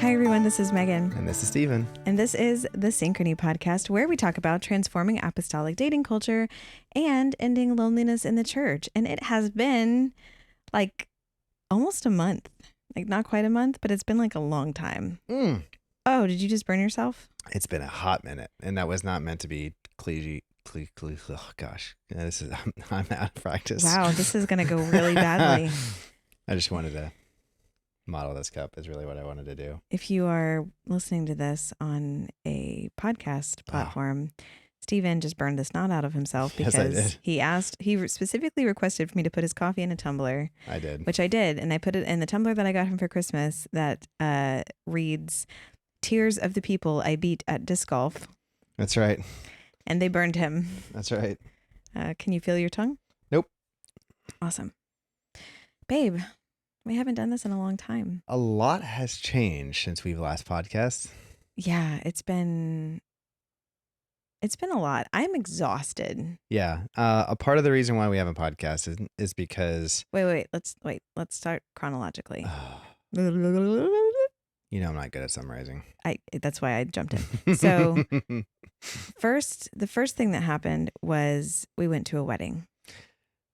Hi, everyone. This is Megan. And this is Steven. And this is the Synchrony podcast, where we talk about transforming apostolic dating culture and ending loneliness in the church. And it has been like almost a month, like not quite a month, but it's been like a long time. Oh, did you just burn yourself? It's been a hot minute. And that was not meant to be oh gosh. I'm out of practice. Wow, this is going to go really badly. I just wanted to model this cup is really what I wanted to do. If you are listening to this on a podcast platform, Steven just burned the snot out of himself because he specifically requested for me to put his coffee in a tumbler. I did. Which I did. And I put it in the tumbler that I got him for Christmas that reads, "Tears of the people I beat at disc golf." That's right. And they burned him. That's right. Can you feel your tongue? Nope. Awesome. Babe, we haven't done this in a long time. A lot has changed since we've last podcast. Yeah, it's been a lot. I'm exhausted. Yeah. A part of the reason why we haven't podcasted is because... Wait. Let's start chronologically. You know I'm not good at summarizing. That's why I jumped in. So the first thing that happened was we went to a wedding.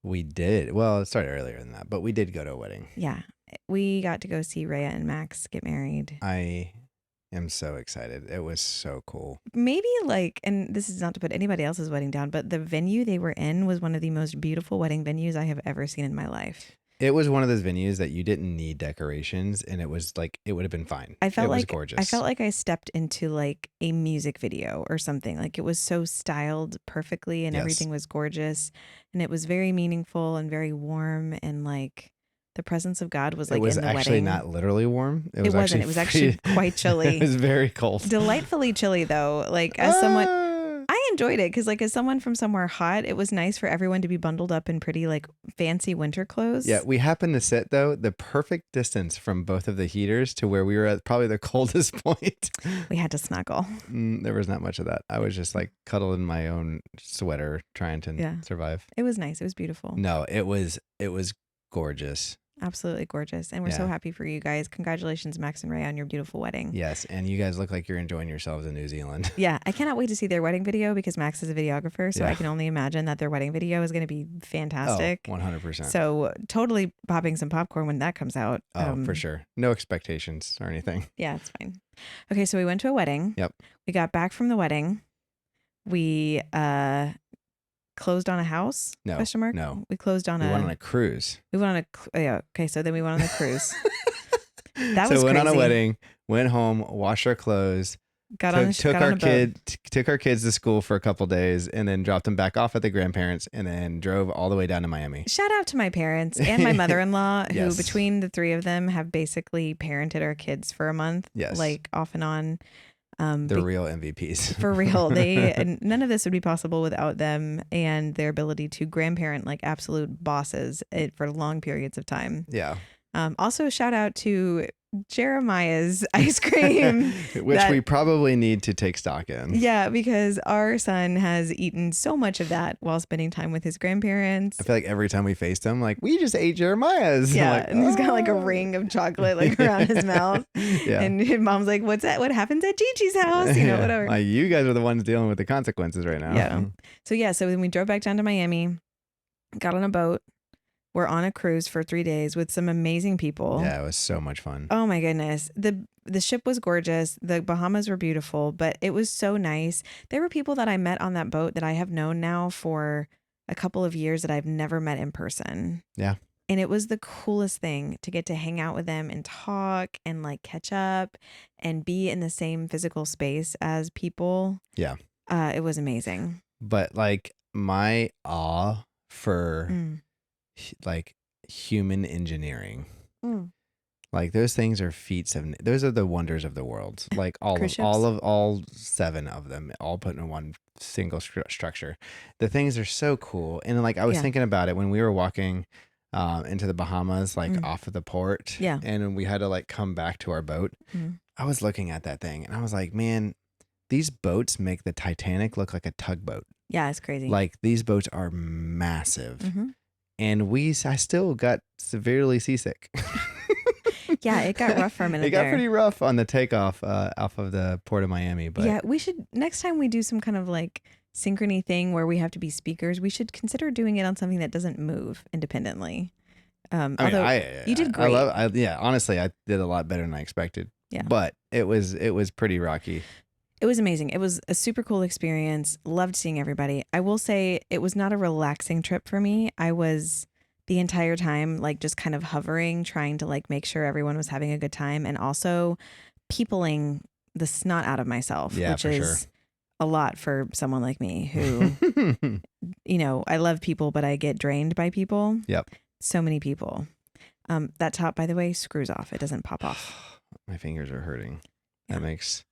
We did. Well, it started earlier than that, but we did go to a wedding. Yeah. We got to go see Rhea and Max get married. I am so excited. It was so cool. Maybe and this is not to put anybody else's wedding down, but the venue they were in was one of the most beautiful wedding venues I have ever seen in my life. It was one of those venues that you didn't need decorations, and it was like, it would have been fine. It was gorgeous. I felt like I stepped into like a music video or something. Like it was so styled perfectly and everything was gorgeous, and it was very meaningful and very warm, and like the presence of God was like in the wedding. It was actually not literally warm. It wasn't. It was actually quite chilly. It was very cold. Delightfully chilly though. Like as someone, I enjoyed it because like as someone from somewhere hot, it was nice for everyone to be bundled up in pretty like fancy winter clothes. Yeah, we happened to sit though the perfect distance from both of the heaters to where we were at probably the coldest point. We had to snuggle. There was not much of that. I was just like cuddled in my own sweater trying to survive. It was nice. It was beautiful. No, it was gorgeous. Absolutely gorgeous. And we're so happy for you guys. Congratulations, Max and Ray, on your beautiful wedding. Yes. And you guys look like you're enjoying yourselves in New Zealand. Yeah. I cannot wait to see their wedding video because Max is a videographer. So I can only imagine that their wedding video is going to be fantastic. Oh, 100%. So totally popping some popcorn when that comes out. Oh, for sure. No expectations or anything. Yeah, it's fine. Okay. So we went to a wedding. Yep. We got back from the wedding. We, closed on a house? No. Question mark? No. We closed on We went on a cruise. We went on okay. So then we went on the cruise. That was crazy. So went on a wedding, went home, washed our clothes, took our kids to school for a couple days, and then dropped them back off at the grandparents, and then drove all the way down to Miami. Shout out to my parents and my mother-in-law, who between the three of them have basically parented our kids for a month, like off and on. They're real MVPs. For real. And none of this would be possible without them and their ability to grandparent like absolute bosses for long periods of time. Yeah. Also, shout out to Jeremiah's ice cream. Which we probably need to take stock in. Yeah, because our son has eaten so much of that while spending time with his grandparents. I feel like every time we faced him, like, we just ate Jeremiah's. Yeah, like, and he's got like a ring of chocolate like around his mouth. Yeah. And his mom's like, what's that? What happens at Gigi's house? You know, whatever. Like, you guys are the ones dealing with the consequences right now. Yeah. So then we drove back down to Miami, got on a boat. We're on a cruise for 3 days with some amazing people. Yeah, it was so much fun. Oh my goodness. The ship was gorgeous. The Bahamas were beautiful, but it was so nice. There were people that I met on that boat that I have known now for a couple of years that I've never met in person. Yeah. And it was the coolest thing to get to hang out with them and talk and like catch up and be in the same physical space as people. Yeah. It was amazing. But like my awe for like human engineering, like those things are those are the wonders of the world. Like all 7 of them all put in one single structure. The things are so cool. And like I was thinking about it when we were walking into the Bahamas, like off of the port, and we had to like come back to our boat. I was looking at that thing and I was like, man, these boats make the Titanic look like a tugboat. Yeah, it's crazy. Like these boats are massive. And I still got severely seasick. Yeah, it got rough for a minute. It got there. pretty rough on the takeoff off of the port of Miami. But yeah, we should, next time we do some kind of like synchrony thing where we have to be speakers, we should consider doing it on something that doesn't move independently. Although you did great. Honestly, I did a lot better than I expected. Yeah. But it was pretty rocky. It was amazing. It was a super cool experience. Loved seeing everybody. I will say it was not a relaxing trip for me. I was the entire time like just kind of hovering, trying to like make sure everyone was having a good time, and also peopling the snot out of myself, which is a lot for someone like me who, I love people, but I get drained by people. Yep. So many people. That top, by the way, screws off. It doesn't pop off. My fingers are hurting. Yeah. That makes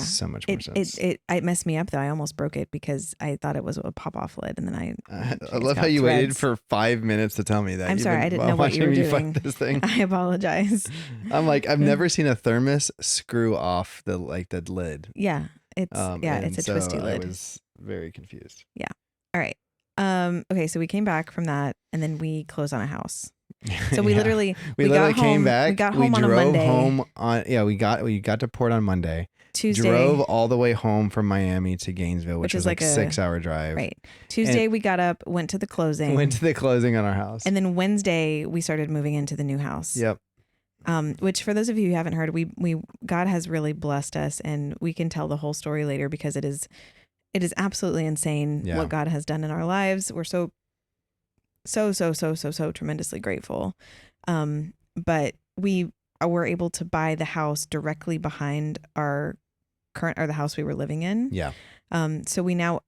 so much more sense. It messed me up though. I almost broke it because I thought it was a pop off lid, and then I love how you waited for 5 minutes to tell me that. I'm sorry, I didn't know what you were doing. This thing. I apologize. I'm like, I've never seen a thermos screw off the lid. Yeah, it's it's a twisty lid. I was very confused. Yeah. All right. Okay, so we came back from that, and then we closed on a house. So we literally came back. We got home on a Monday. We got to port on Monday. Tuesday, drove all the way home from Miami to Gainesville, which was like a 6-hour drive. Right. Tuesday we got up, went to the closing. Went to the closing on our house. And then Wednesday we started moving into the new house. Yep. Which for those of you who haven't heard, we God has really blessed us, and we can tell the whole story later because it is absolutely insane what God has done in our lives. We're so tremendously grateful. But we were able to buy the house directly behind the house we were living in. Yeah. So we now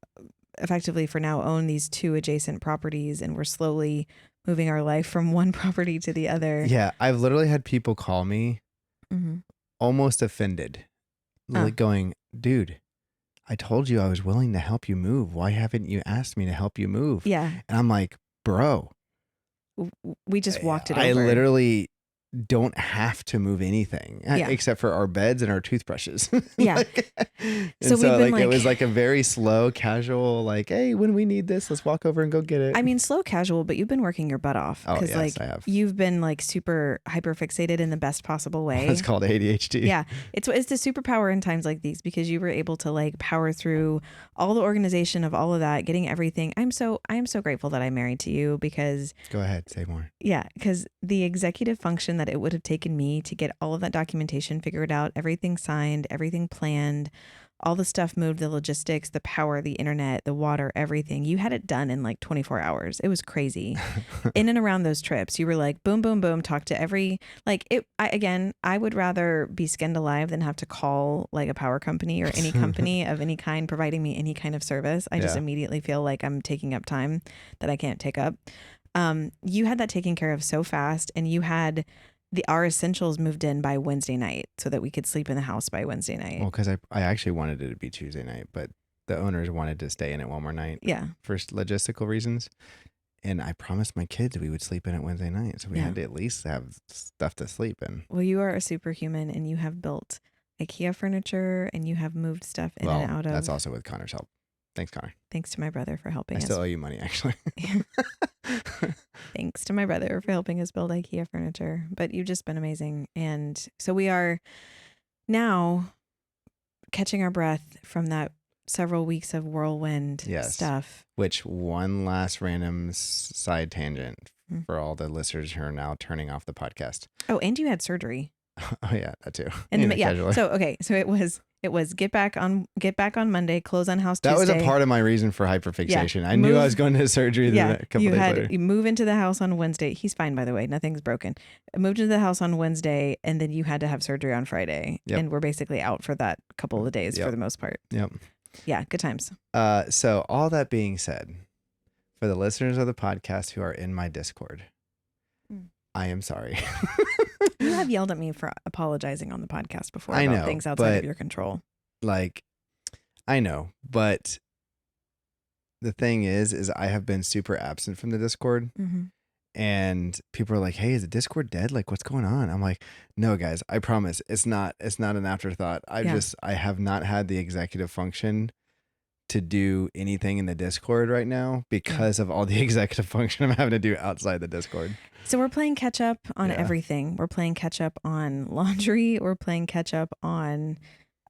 effectively own these 2 adjacent properties, and we're slowly moving our life from one property to the other. Yeah. I've literally had people call me almost offended, like going, dude, I told you I was willing to help you move. Why haven't you asked me to help you move? Yeah. And I'm like, bro, we just walked it over. I literally don't have to move anything except for our beds and our toothbrushes. Yeah. So it was like a very slow, casual, like, hey, when we need this, let's walk over and go get it. I mean, slow, casual, but you've been working your butt off. Oh, yes, I have. You've been like super hyper fixated in the best possible way. It's called ADHD. Yeah. It's the superpower in times like these because you were able to like power through all the organization of all of that, getting everything. I am so grateful that I married to you because. Go ahead. Say more. Yeah. Because the executive function that it would have taken me to get all of that documentation figured out, everything signed, everything planned, all the stuff moved, the logistics, the power, the internet, the water, everything. You had it done in like 24 hours. It was crazy. In and around those trips, you were like, boom, boom, boom, talk to every, like it. I would rather be skinned alive than have to call like a power company or any company of any kind providing me any kind of service. I just immediately feel like I'm taking up time that I can't take up. You had that taken care of so fast, and you had our essentials moved in by Wednesday night so that we could sleep in the house by Wednesday night. Well, because I actually wanted it to be Tuesday night, but the owners wanted to stay in it one more night. Yeah. For logistical reasons. And I promised my kids we would sleep in it Wednesday night. So we had to at least have stuff to sleep in. Well, you are a superhuman, and you have built IKEA furniture, and you have moved stuff in and out of. That's also with Connor's help. Thanks, Connor. Thanks to my brother for helping us. I still owe you money, actually. Thanks to my brother for helping us build IKEA furniture. But you've just been amazing. And so we are now catching our breath from that several weeks of whirlwind stuff. Which, one last random side tangent for all the listeners who are now turning off the podcast. Oh, and you had surgery. Oh yeah, that too. And so it was get back on Monday, close on house Tuesday. That was a part of my reason for hyperfixation. I knew I was going to surgery a couple days later. You move into the house on Wednesday. He's fine, by the way. Nothing's broken. I moved into the house on Wednesday, and then you had to have surgery on Friday. Yep. And we're basically out for that couple of days for the most part. Yep. Yeah, good times. So all that being said, for the listeners of the podcast who are in my Discord, I am sorry. You have yelled at me for apologizing on the podcast before about things outside of your control. Like, I know, but the thing is I have been super absent from the Discord, and people are like, "Hey, is the Discord dead? Like, what's going on?" I'm like, "No, guys, I promise, it's not an afterthought. I have not had the executive function to do anything in the Discord right now because of all the executive function I'm having to do outside the Discord. So we're playing catch up on everything. We're playing catch up on laundry. We're playing catch up on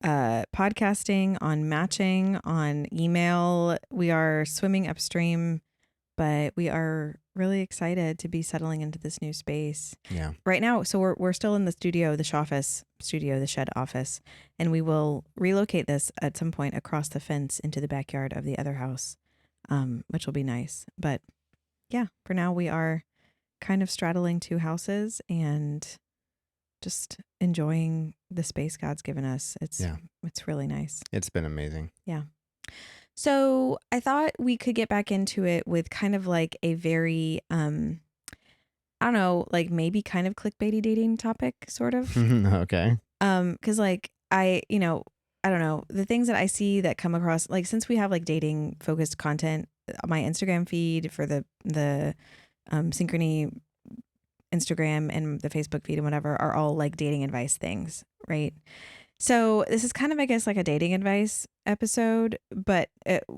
podcasting, on matching, on email. We are swimming upstream, but we are really excited to be settling into this new space. Yeah. Right now, so we're still in the studio, the shed office, and we will relocate this at some point across the fence into the backyard of the other house, which will be nice. But yeah, for now we are kind of straddling two houses and just enjoying the space God's given us. It's really nice. It's been amazing. Yeah. So I thought we could get back into it with kind of like a very, I don't know, like maybe kind of clickbaity dating topic, sort of. Okay. Because like I don't know, the things that I see that come across, like since we have like dating focused content, my Instagram feed for the Synchrony Instagram and the Facebook feed and whatever are all like dating advice things, right? So this is kind of, I guess, like a dating advice episode, but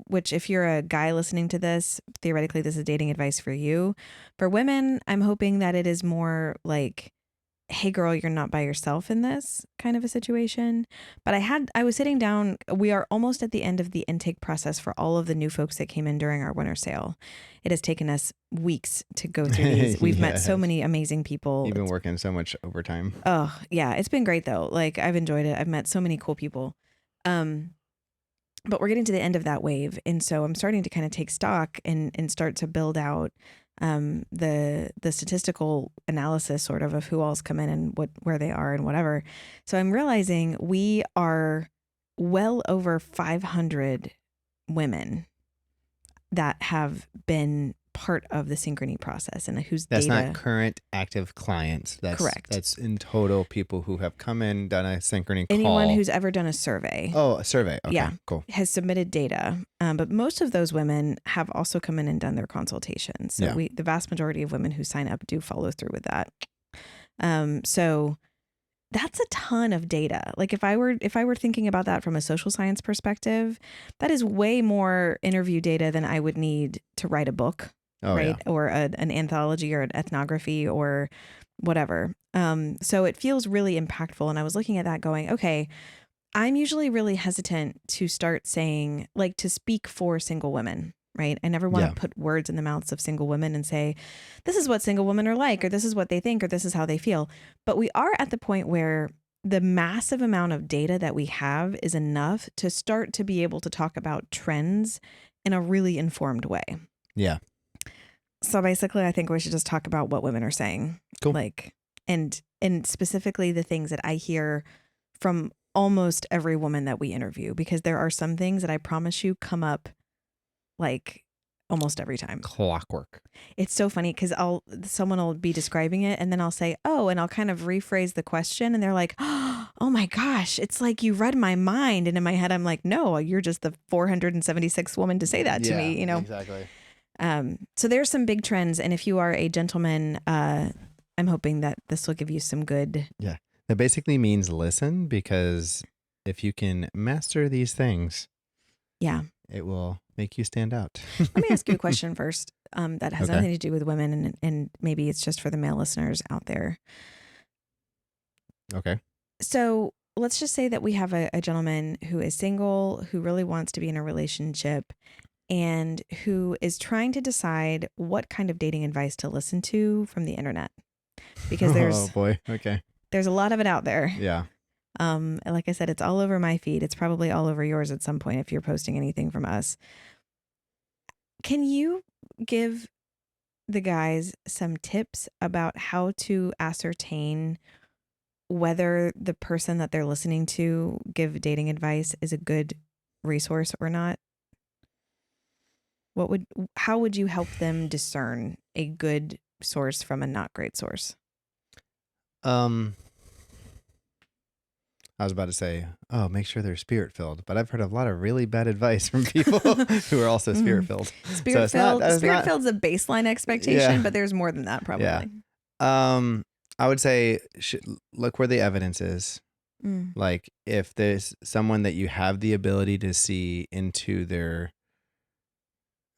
which if you're a guy listening to this, theoretically, this is dating advice for you. For women, I'm hoping that it is more like, hey girl, you're not by yourself in this kind of a situation. But I was sitting down, we are almost at the end of the intake process for all of the new folks that came in during our winter sale. It has taken us weeks to go through these. We've met so many amazing people. You've been working so much overtime. Oh yeah, it's been great though. Like I've enjoyed it. I've met so many cool people. But we're getting to the end of that wave. And so I'm starting to kind of take stock and start to build out the statistical analysis sort of who all's come in and where they are and whatever. So I'm realizing we are well over 500 women that have been part of the Synchrony process and whose that's data. Not current active clients. That's correct. That's in total people who have come in, done a Synchrony call. Anyone who's ever done a survey. Oh, a survey. Okay, yeah, cool. Has submitted data. But most of those women have also come in and done their consultations. So the vast majority of women who sign up do follow through with that. So that's a ton of data. Like if I were thinking about that from a social science perspective, that is way more interview data than I would need to write a book. Right. Yeah. Or an anthology or an ethnography or whatever. So it feels really impactful. And I was looking at that going, okay, I'm usually really hesitant to start saying, like, to speak for single women, right? I never want to put words in the mouths of single women and say, this is what single women are like, or this is what they think, or this is how they feel. But we are at the point where the massive amount of data that we have is enough to start to be able to talk about trends in a really informed way. Yeah. So basically, I think we should just talk about what women are saying. Cool. Like, and specifically the things that I hear from almost every woman that we interview, because there are some things that I promise you come up like almost every time. Clockwork. It's so funny because someone will be describing it and then I'll say, oh, and I'll kind of rephrase the question and they're like, oh my gosh, it's like you read my mind. And in my head, I'm like, no, you're just the 476th woman to say that to me, you know? Exactly. So there's some big trends. And if you are a gentleman, I'm hoping that this will give you some good. Yeah. That basically means listen, because if you can master these things, it will make you stand out. Let me ask you a question first that has nothing to do with women, and maybe it's just for the male listeners out there. Okay. So let's just say that we have a gentleman who is single, who really wants to be in a relationship, and who is trying to decide what kind of dating advice to listen to from the internet. Because there's a lot of it out there. Yeah. Like I said, it's all over my feed. It's probably all over yours at some point if you're posting anything from us. Can you give the guys some tips about how to ascertain whether the person that they're listening to give dating advice is a good resource or not? How would you help them discern a good source from a not great source? I was about to say, make sure they're spirit filled, but I've heard a lot of really bad advice from people who are also spirit filled. Spirit filled is a baseline expectation, but there's more than that probably. Yeah. I would say look where the evidence is. Like if there's someone that you have the ability to see into their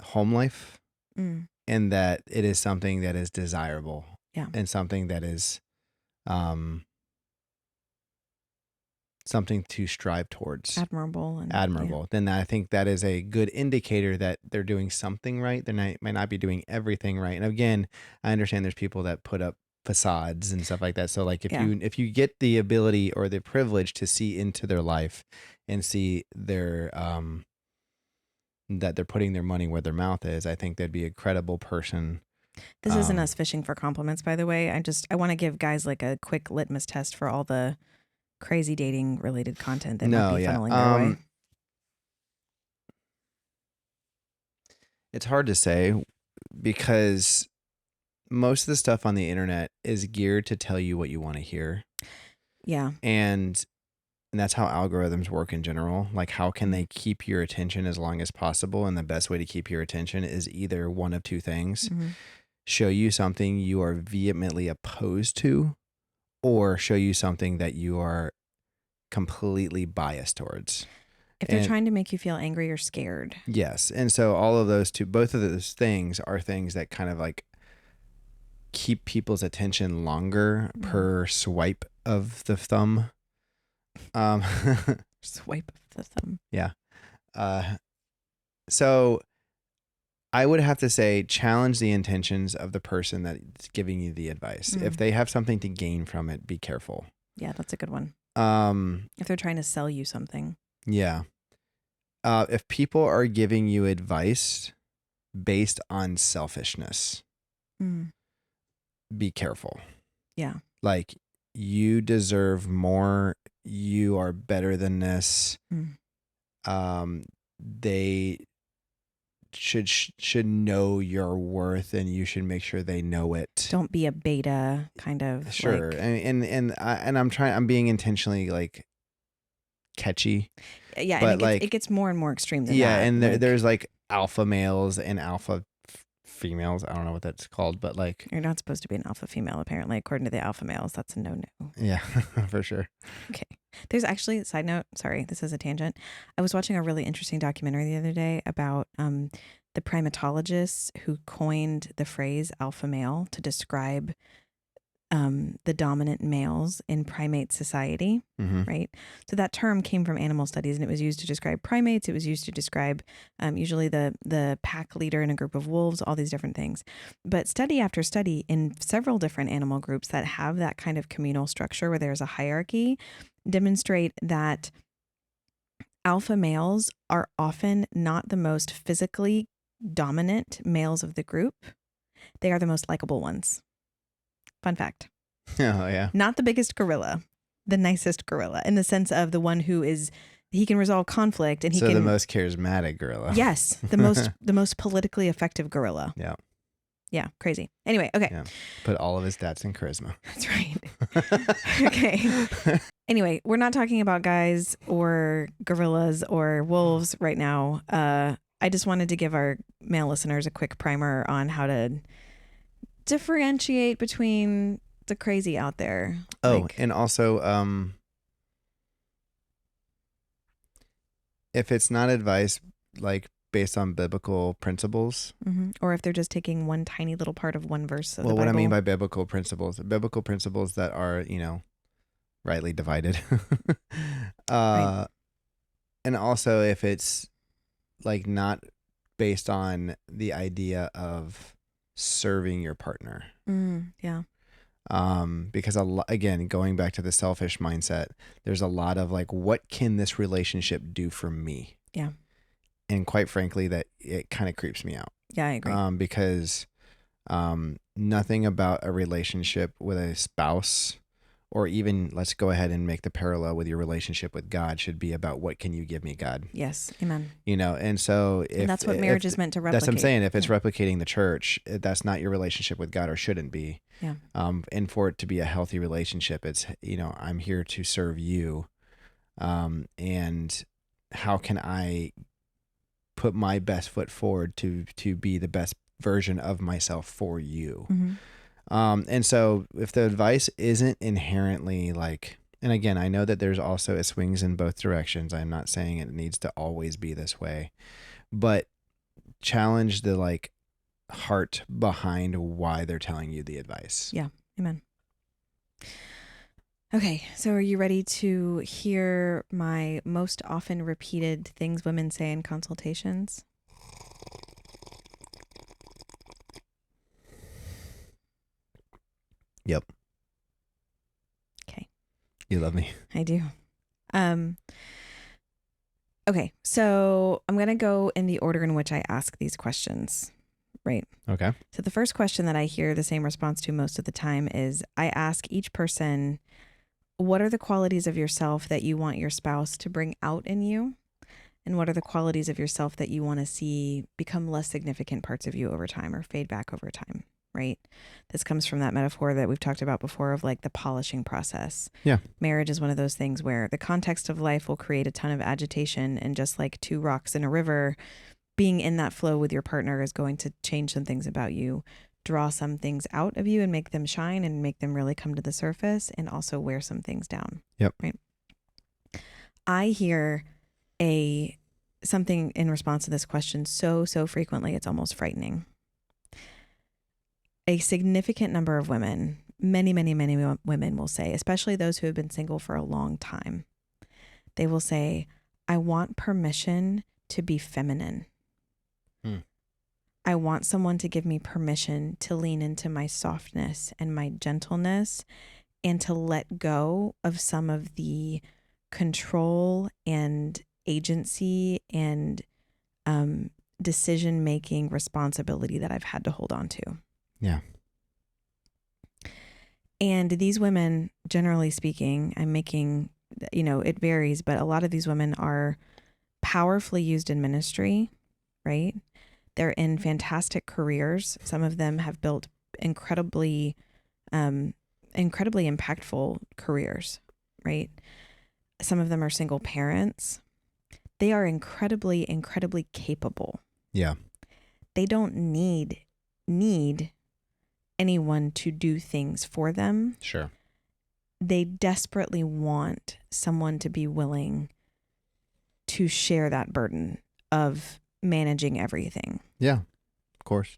home life and that it is something that is desirable and something that is something to strive towards. Admirable. Then I think that is a good indicator that they're doing something right. They might not be doing everything right. And again, I understand there's people that put up facades and stuff like that. So like if you get the ability or the privilege to see into their life and see their that they're putting their money where their mouth is, I think they'd be a credible person. This isn't us fishing for compliments, by the way. I want to give guys like a quick litmus test for all the crazy dating related content that might be funneling their way. It's hard to say because most of the stuff on the internet is geared to tell you what you want to hear. Yeah. And that's how algorithms work in general. Like, how can they keep your attention as long as possible? And the best way to keep your attention is either one of two things. Show you something you are vehemently opposed to, or show you something that you are completely biased towards. If they're trying to make you feel angry or scared. Yes. And so all of those two, both of those things are things that kind of like keep people's attention longer per swipe of the thumb. Swipe of the thumb. Yeah. So I would have to say challenge the intentions of the person that's giving you the advice. If they have something to gain from it, be careful. Yeah, that's a good one. If they're trying to sell you something. Yeah. If people are giving you advice based on selfishness, be careful. Yeah. Like, you deserve more. You are better than this. They should know your worth, and you should make sure they know it. Don't be a beta kind of. Sure. Like, and I'm being intentionally like catchy. Yeah, and it gets more and more extreme than that. Yeah, and there's like alpha males and alpha females. I don't know what that's called, but like, you're not supposed to be an alpha female, apparently, according to the alpha males. That's a no-no. Yeah, for sure. Okay. There's actually, side note, sorry, this is a tangent. I was watching a really interesting documentary the other day about the primatologists who coined the phrase alpha male to describe the dominant males in primate society, right? So that term came from animal studies, and it was used to describe primates. It was used to describe usually the pack leader in a group of wolves, all these different things. But study after study in several different animal groups that have that kind of communal structure where there's a hierarchy demonstrate that alpha males are often not the most physically dominant males of the group. They are the most likable ones. Fun fact. Oh, yeah. Not the biggest gorilla, the nicest gorilla, in the sense of the one who he can resolve conflict, and the most charismatic gorilla. Yes, the most politically effective gorilla. Yeah. Yeah, crazy. Anyway, okay. Yeah. Put all of his stats in charisma. That's right. Okay. Anyway, we're not talking about guys or gorillas or wolves right now. I just wanted to give our male listeners a quick primer on how to differentiate between the crazy out there. Oh, and also, if it's not advice like based on biblical principles, or if they're just taking one tiny little part of one verse of the Bible. What I mean by biblical principles that are, rightly divided. Right. And also if it's like not based on the idea of serving your partner. Yeah. Because again, going back to the selfish mindset, there's a lot of like, what can this relationship do for me? Yeah. And quite frankly, that it kind of creeps me out. Yeah, I agree. Because nothing about a relationship with a spouse, or even let's go ahead and make the parallel with your relationship with God, should be about what can you give me, God? Yes, amen. And so and that's what marriage is meant to replicate. That's what I'm saying. If it's replicating the church, that's not your relationship with God, or shouldn't be. Yeah. And for it to be a healthy relationship, it's I'm here to serve you, and how can I put my best foot forward to be the best version of myself for you. And so if the advice isn't inherently like And again, I know that there's also, it swings in both directions. I'm not saying it needs to always be this way, but challenge the like heart behind why they're telling you the advice. Yeah. Amen. Okay. So are you ready to hear my most often repeated things women say in consultations? Yep. Okay. You love me. I do. Okay. So I'm going to go in the order in which I ask these questions. Right. Okay. So the first question that I hear the same response to most of the time is I ask each person, what are the qualities of yourself that you want your spouse to bring out in you? And what are the qualities of yourself that you want to see become less significant parts of you over time or fade back over time? Right. This comes from that metaphor that we've talked about before of like the polishing process. Yeah. Marriage is one of those things where the context of life will create a ton of agitation, and just like two rocks in a river, being in that flow with your partner is going to change some things about you, draw some things out of you and make them shine and make them really come to the surface, and also wear some things down. Yep. Right. I hear something in response to this question so frequently, it's almost frightening. A significant number of women, many women will say, especially those who have been single for a long time, they will say, I want permission to be feminine. I want someone to give me permission to lean into my softness and my gentleness and to let go of some of the control and agency and decision-making responsibility that I've had to hold on to. Yeah. And these women, generally speaking, I'm making, it varies, but a lot of these women are powerfully used in ministry, right? They're in fantastic careers. Some of them have built incredibly impactful careers, right? Some of them are single parents. They are incredibly capable. Yeah. They don't need anyone to do things for them. Sure. They desperately want someone to be willing to share that burden of managing everything. Yeah, of course.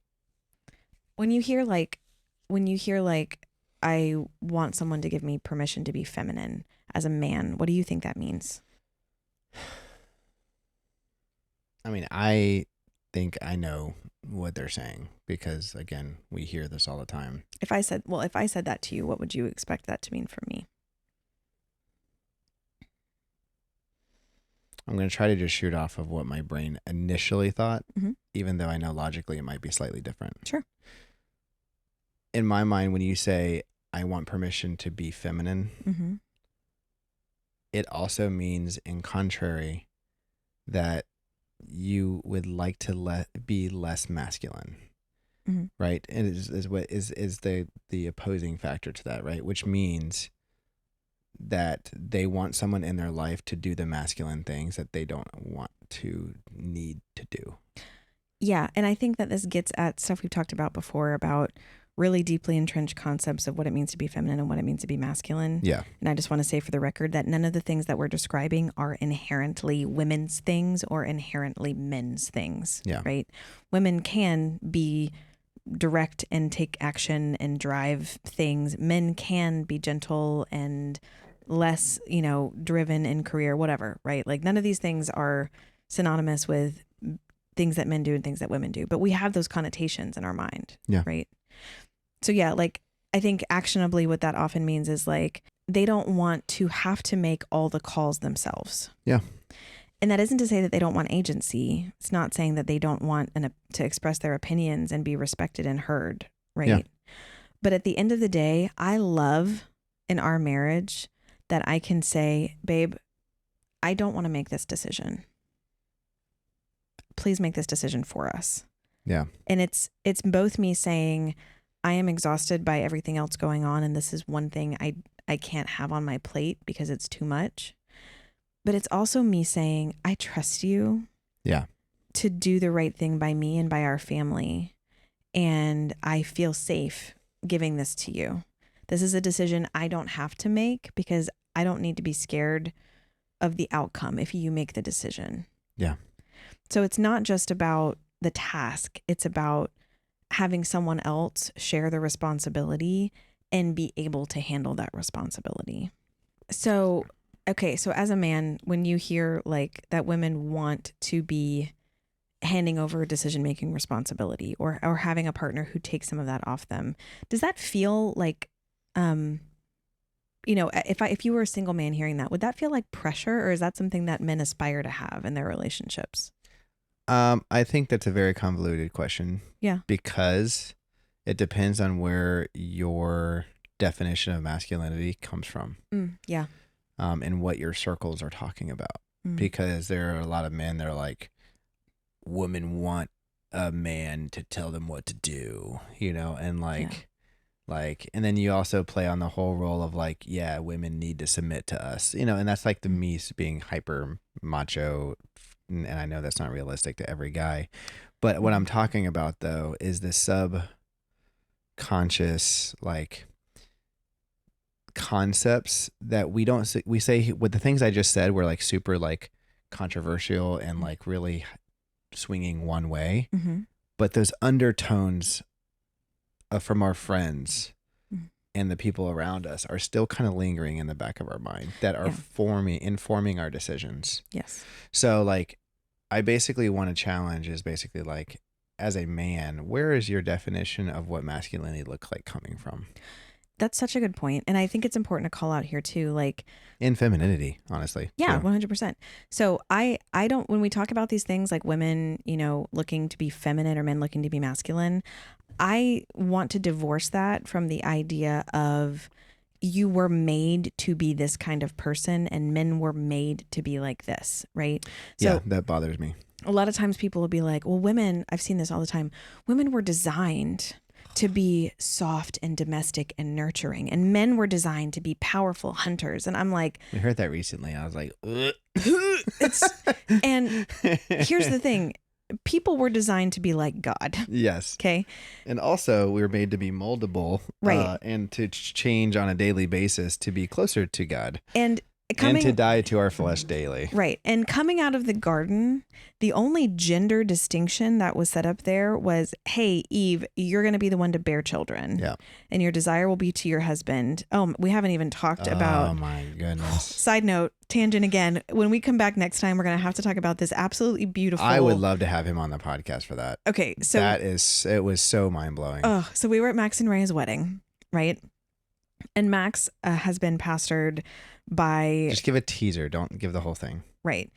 When you hear like, I want someone to give me permission to be feminine as a man, what do you think that means? I mean, I think I know what they're saying because, again, we hear this all the time. If I said that to you, what would you expect that to mean for me? I'm going to try to just shoot off of what my brain initially thought, mm-hmm. even though I know logically it might be slightly different. Sure. In my mind, when you say, I want permission to be feminine, mm-hmm. it also means, in contrary, that you would like to be less masculine, mm-hmm. right? And is what is the opposing factor to that, right? Which means that they want someone in their life to do the masculine things that they don't want to need to do. Yeah. And I think that this gets at stuff we've talked about before about really deeply entrenched concepts of what it means to be feminine and what it means to be masculine. Yeah. And I just want to say for the record that none of the things that we're describing are inherently women's things or inherently men's things. Yeah. Right. Women can be direct and take action and drive things. Men can be gentle and less, driven in career, whatever, right? Like none of these things are synonymous with things that men do and things that women do, but we have those connotations in our mind. Yeah. Right. So yeah, like I think actionably what that often means is like, they don't want to have to make all the calls themselves. Yeah. And that isn't to say that they don't want agency. It's not saying that they don't want to express their opinions and be respected and heard. Right. Yeah. But at the end of the day, I love in our marriage that I can say, babe, I don't want to make this decision. Please make this decision for us. Yeah. And it's both me saying, I am exhausted by everything else going on, and this is one thing I can't have on my plate because it's too much. But it's also me saying, I trust you. Yeah. To do the right thing by me and by our family. And I feel safe giving this to you. This is a decision I don't have to make because I don't need to be scared of the outcome if you make the decision. Yeah. So it's not just about the task. It's about having someone else share the responsibility and be able to handle that responsibility. So, okay. So as a man, when you hear like that women want to be handing over decision-making responsibility or having a partner who takes some of that off them, does that feel like, if you were a single man hearing that, would that feel like pressure, or is that something that men aspire to have in their relationships? I think that's a very convoluted question. Yeah. Because it depends on where your definition of masculinity comes from. Yeah. And what your circles are talking about. Because there are a lot of men that are like, women want a man to tell them what to do, and and then you also play on the whole role of like, yeah, women need to submit to us, and that's like the me being hyper macho. And I know that's not realistic to every guy, but what I'm talking about though is the subconscious like concepts that we say with the things I just said were like super like controversial and like really swinging one way, but those undertones from our friends and the people around us are still kind of lingering in the back of our mind that are informing our decisions. Yes. So like, I basically want to challenge is basically like, as a man, where is your definition of what masculinity looks like coming from? That's such a good point. And I think it's important to call out here too, like in femininity, honestly. Yeah, too. 100%. So I don't, when we talk about these things like women, looking to be feminine or men looking to be masculine, I want to divorce that from the idea of you were made to be this kind of person and men were made to be like this, right? So yeah, that bothers me. A lot of times people will be like, well, women, I've seen this all the time. Women were designed to be soft and domestic and nurturing, and men were designed to be powerful hunters. And I'm like, we heard that recently. I was like, and here's the thing. People were designed to be like God. Yes. Okay. And also we were made to be moldable, right? And to change on a daily basis to be closer to God. And to die to our flesh daily. Right. And coming out of the garden, the only gender distinction that was set up there was, hey, Eve, you're going to be the one to bear children. Yeah. And your desire will be to your husband. Oh, we haven't even talked about. Oh my goodness. Side note, tangent again. When we come back next time, we're going to have to talk about this absolutely beautiful. I would love to have him on the podcast for that. Okay. So it was so mind blowing. Oh, so we were at Max and Ray's wedding, right? And Max has been pastored by... Just give a teaser. Don't give the whole thing. Right.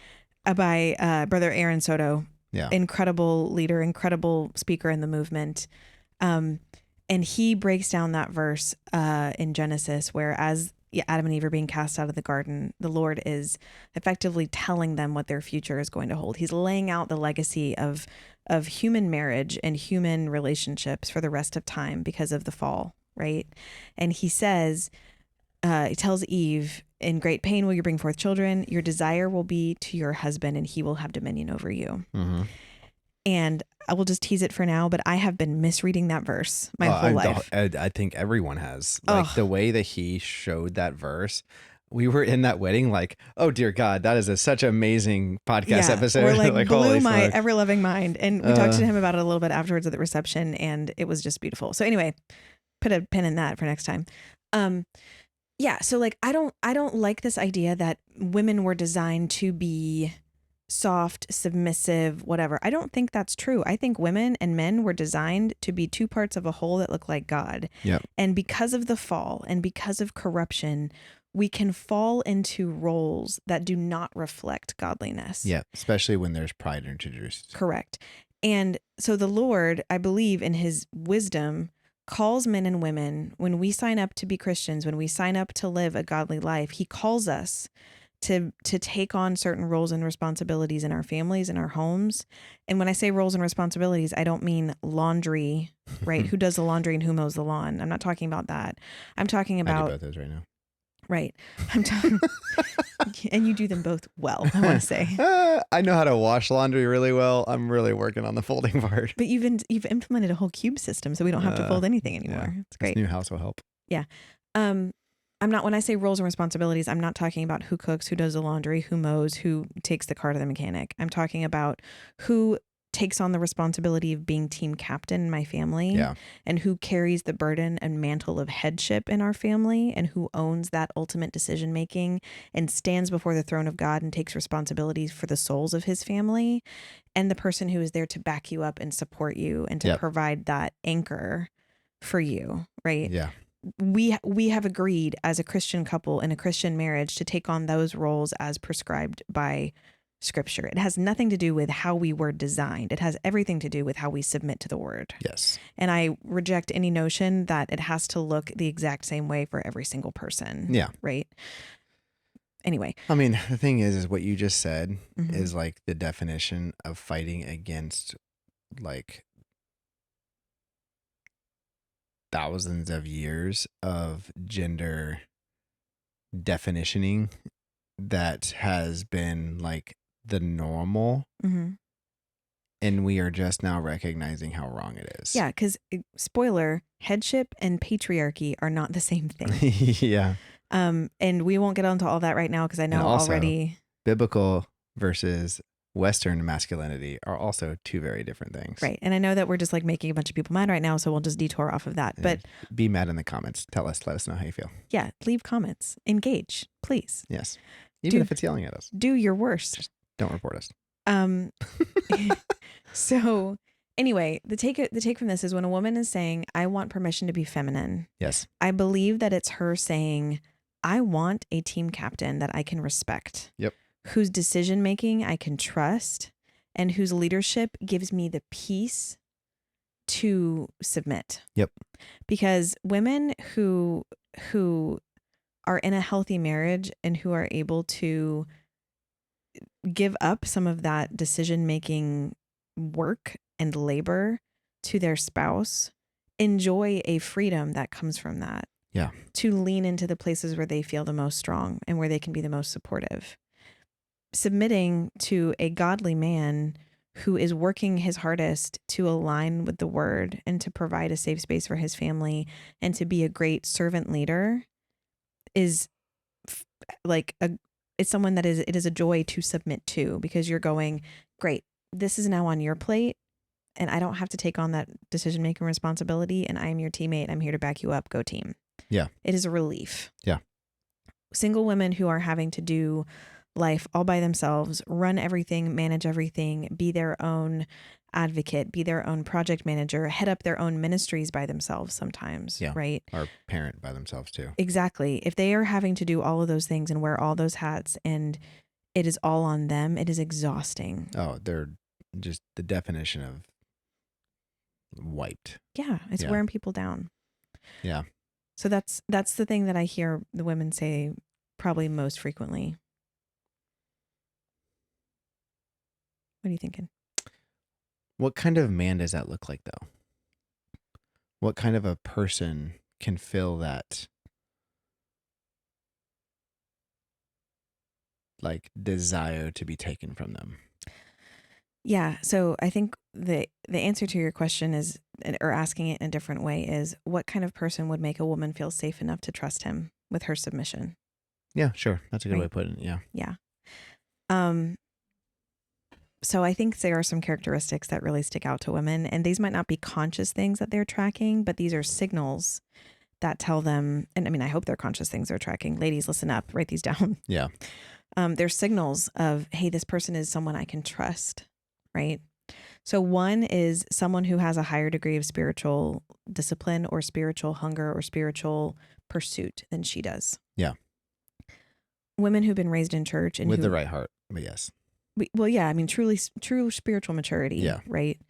By Brother Aaron Soto. Yeah. Incredible leader, incredible speaker in the movement. And he breaks down that verse in Genesis where as Adam and Eve are being cast out of the garden, the Lord is effectively telling them what their future is going to hold. He's laying out the legacy of human marriage and human relationships for the rest of time because of the fall. Right. And he says, he tells Eve, in great pain will you bring forth children. Your desire will be to your husband and he will have dominion over you. Mm-hmm. And I will just tease it for now, but I have been misreading that verse my whole life. I think everyone has. Like the way that he showed that verse. We were in that wedding like, oh, dear God, that is such an amazing podcast episode. We're like blew my ever-loving mind. And we talked to him about it a little bit afterwards at the reception, and it was just beautiful. So anyway, put a pin in that for next time. Yeah. So like, I don't like this idea that women were designed to be soft, submissive, whatever. I don't think that's true. I think women and men were designed to be two parts of a whole that look like God. Yep. And because of the fall and because of corruption, we can fall into roles that do not reflect godliness. Yeah. Especially when there's pride introduced. Correct. And so the Lord, I believe in his wisdom, calls men and women, when we sign up to be Christians, when we sign up to live a godly life, he calls us to take on certain roles and responsibilities in our families, in our homes. And when I say roles and responsibilities, I don't mean laundry, right? Who does the laundry and who mows the lawn? I'm not talking about that. I'm talking about... I do both those right now. Right. I'm talking... and you do them both well, I want to say. I know how to wash laundry really well. I'm really working on the folding part. But you've implemented a whole cube system, so we don't have to fold anything anymore. Yeah. It's great. This new house will help. Yeah. when I say roles and responsibilities, I'm not talking about who cooks, who does the laundry, who mows, who takes the car to the mechanic. I'm talking about who takes on the responsibility of being team captain in my family, and who carries the burden and mantle of headship in our family, and who owns that ultimate decision making and stands before the throne of God and takes responsibilities for the souls of his family, and the person who is there to back you up and support you and to provide that anchor for you, right? Yeah. We have agreed as a Christian couple in a Christian marriage to take on those roles as prescribed by Scripture. It has nothing to do with how we were designed. It has everything to do with how we submit to the word. Yes. And I reject any notion that it has to look the exact same way for every single person. Yeah. Right. Anyway. I mean, the thing is what you just said is like the definition of fighting against like thousands of years of gender definitioning that has been like the normal, and we are just now recognizing how wrong it is. Yeah, because spoiler, headship and patriarchy are not the same thing. Yeah. And we won't get onto all that right now because I know also, already biblical versus Western masculinity are also two very different things. Right. And I know that we're just like making a bunch of people mad right now, so we'll just detour off of that. But be mad in the comments. Let us know how you feel. Yeah. Leave comments. Engage, please. Yes. Even if it's yelling at us. Do your worst. Just don't report us. So anyway, the take from this is when a woman is saying, I want permission to be feminine. Yes. I believe that it's her saying, I want a team captain that I can respect. Yep. Whose decision making I can trust, and whose leadership gives me the peace to submit. Yep. Because women who are in a healthy marriage and who are able to give up some of that decision making work and labor to their spouse enjoy a freedom that comes from that. Yeah. To lean into the places where they feel the most strong and where they can be the most supportive. Submitting to a godly man who is working his hardest to align with the word and to provide a safe space for his family and to be a great servant leader is it's someone that it is a joy to submit to, because you're going, great, this is now on your plate and I don't have to take on that decision-making responsibility, and I am your teammate. I'm here to back you up. Go team. Yeah. It is a relief. Yeah. Single women who are having to do life all by themselves, run everything, manage everything, be their own advocate, be their own project manager, head up their own ministries by themselves sometimes, right? Or parent by themselves too. Exactly. If they are having to do all of those things and wear all those hats and it is all on them, it is exhausting. Oh, they're just the definition of wiped. Yeah. It's wearing people down. Yeah. So that's the thing that I hear the women say probably most frequently. What are you thinking? What kind of man does that look like, though? What kind of a person can fill that, like, desire to be taken from them? Yeah. So I think the answer to your question is, or asking it in a different way, is what kind of person would make a woman feel safe enough to trust him with her submission? Yeah, sure. That's a good way of putting it. Yeah. Yeah. So I think there are some characteristics that really stick out to women, and these might not be conscious things that they're tracking, but these are signals that tell them, and I mean, I hope they're conscious things they're tracking. Ladies, listen up, write these down. Yeah. They're signals of, hey, this person is someone I can trust, right? So one is someone who has a higher degree of spiritual discipline or spiritual hunger or spiritual pursuit than she does. Yeah. Women who've been raised in church and with the right heart, but yes. Well, yeah, I mean, true spiritual maturity, right?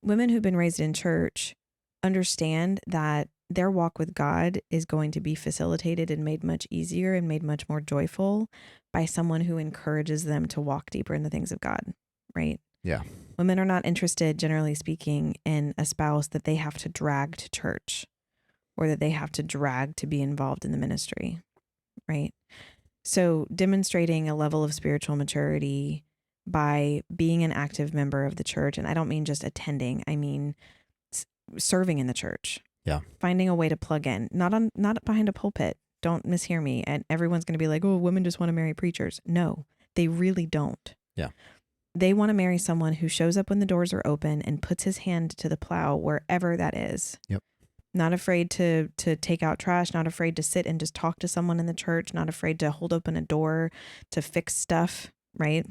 Women who've been raised in church understand that their walk with God is going to be facilitated and made much easier and made much more joyful by someone who encourages them to walk deeper in the things of God, right? Yeah. Women are not interested, generally speaking, in a spouse that they have to drag to church or that they have to drag to be involved in the ministry, right? So demonstrating a level of spiritual maturity by being an active member of the church, and I don't mean just attending, I mean serving in the church. Yeah. Finding a way to plug in, not behind a pulpit, don't mishear me. And everyone's going to be like, oh, women just want to marry preachers. No, they really don't. Yeah. They want to marry someone who shows up when the doors are open and puts his hand to the plow wherever that is. Yep. Not afraid to take out trash, not afraid to sit and just talk to someone in the church, not afraid to hold open a door, to fix stuff, right?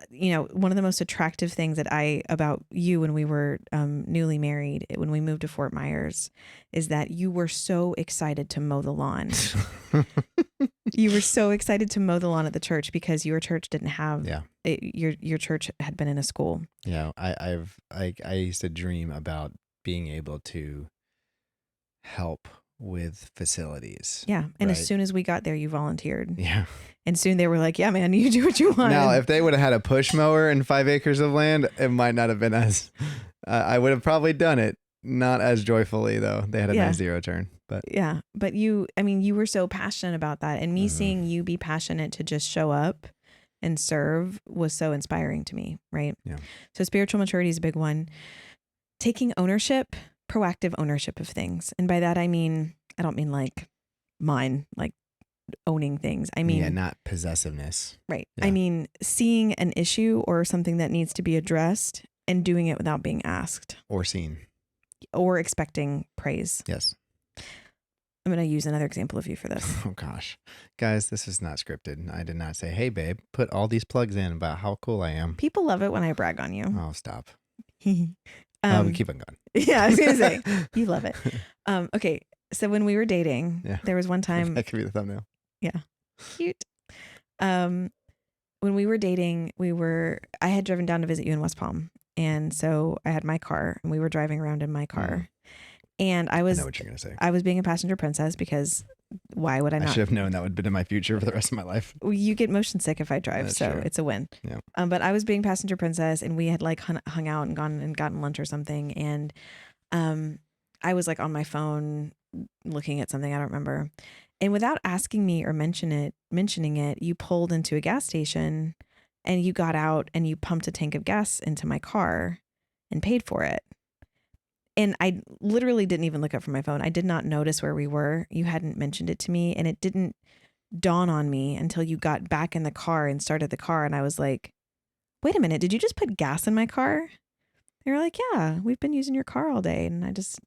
You know, one of the most attractive things about you when we were newly married, when we moved to Fort Myers, is that you were so excited to mow the lawn. You were so excited to mow the lawn at the church because your church didn't have, your church had been in a school. Yeah. I used to dream about being able to help with facilities. Yeah. And right? as soon as we got there, you volunteered. Yeah. And soon they were like, yeah, man, you do what you want. Now, if they would have had a push mower and 5 acres of land, it might not have been as, I would have probably done it. Not as joyfully though. They had a nice zero turn, but yeah. But you were so passionate about that. And me seeing you be passionate to just show up and serve was so inspiring to me. Right. Yeah. So spiritual maturity is a big one. Taking ownership, proactive ownership of things. And by that, I don't mean like mine, like owning things. I mean, not possessiveness. Right. Yeah. I mean, seeing an issue or something that needs to be addressed and doing it without being asked or seen or expecting praise. Yes. I'm going to use another example of you for this. Oh gosh, guys, this is not scripted. I did not say, hey babe, put all these plugs in about how cool I am. People love it when I brag on you. Oh, stop. We keep on going. Yeah, I was going to say, you love it. Okay. So when we were dating, there was one time. That could be the thumbnail. Yeah. Cute. When we were dating, I had driven down to visit you in West Palm. And so I had my car and we were driving around in my car. And I know what you're going to say. I was being a passenger princess because why would I not? I should have known that would have been in my future for the rest of my life. You get motion sick if I drive. That's so true. It's a win. Yeah. But I was being passenger princess and we had like hung out and gone and gotten lunch or something. And I was like on my phone looking at something. I don't remember. And without asking me or mentioning it, you pulled into a gas station and you got out and you pumped a tank of gas into my car and paid for it. And I literally didn't even look up from my phone. I did not notice where we were. You hadn't mentioned it to me. And it didn't dawn on me until you got back in the car and started the car. And I was like, wait a minute, did you just put gas in my car? They were like, yeah, we've been using your car all day. And I just,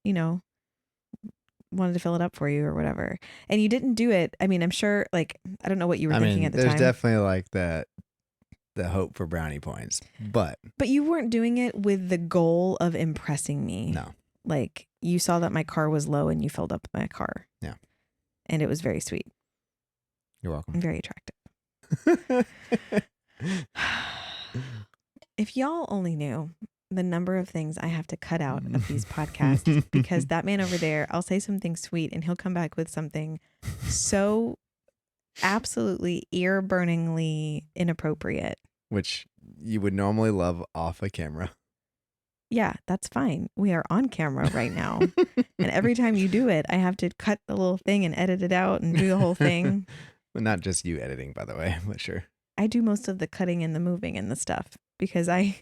wanted to fill it up for you or whatever. And you didn't do it. I mean, I'm sure, like, I don't know what you were thinking at the time. There's definitely like the hope for brownie points, but you weren't doing it with the goal of impressing me. No. Like you saw that my car was low and you filled up my car. Yeah. And it was very sweet. You're welcome. And very attractive. If y'all only knew the number of things I have to cut out of these podcasts, because that man over there, I'll say something sweet and he'll come back with something so absolutely ear-burningly inappropriate. Which you would normally love off a camera. Yeah, that's fine. We are on camera right now. And every time you do it, I have to cut the little thing and edit it out and do the whole thing. Well, not just you editing, by the way, but sure. I do most of the cutting and the moving and the stuff because I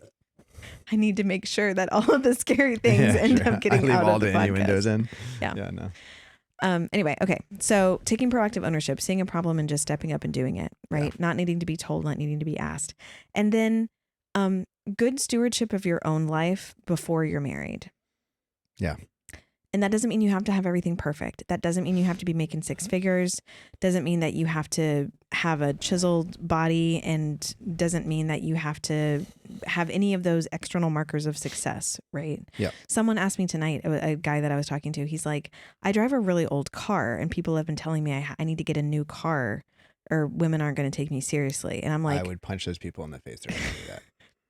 need to make sure that all of the scary things end up getting out of the podcast. I leave all the innuendos in. Yeah. Yeah, no. Anyway, okay. So taking proactive ownership, seeing a problem and just stepping up and doing it, right? Yeah. Not needing to be told, not needing to be asked. And then good stewardship of your own life before you're married. Yeah. And that doesn't mean you have to have everything perfect. That doesn't mean you have to be making six figures. Doesn't mean that you have to have a chiseled body, and doesn't mean that you have to have any of those external markers of success, right? Yeah. Someone asked me tonight, a guy that I was talking to, he's like, I drive a really old car and people have been telling me I need to get a new car or women aren't going to take me seriously. And I'm like, I would punch those people in the face to do that.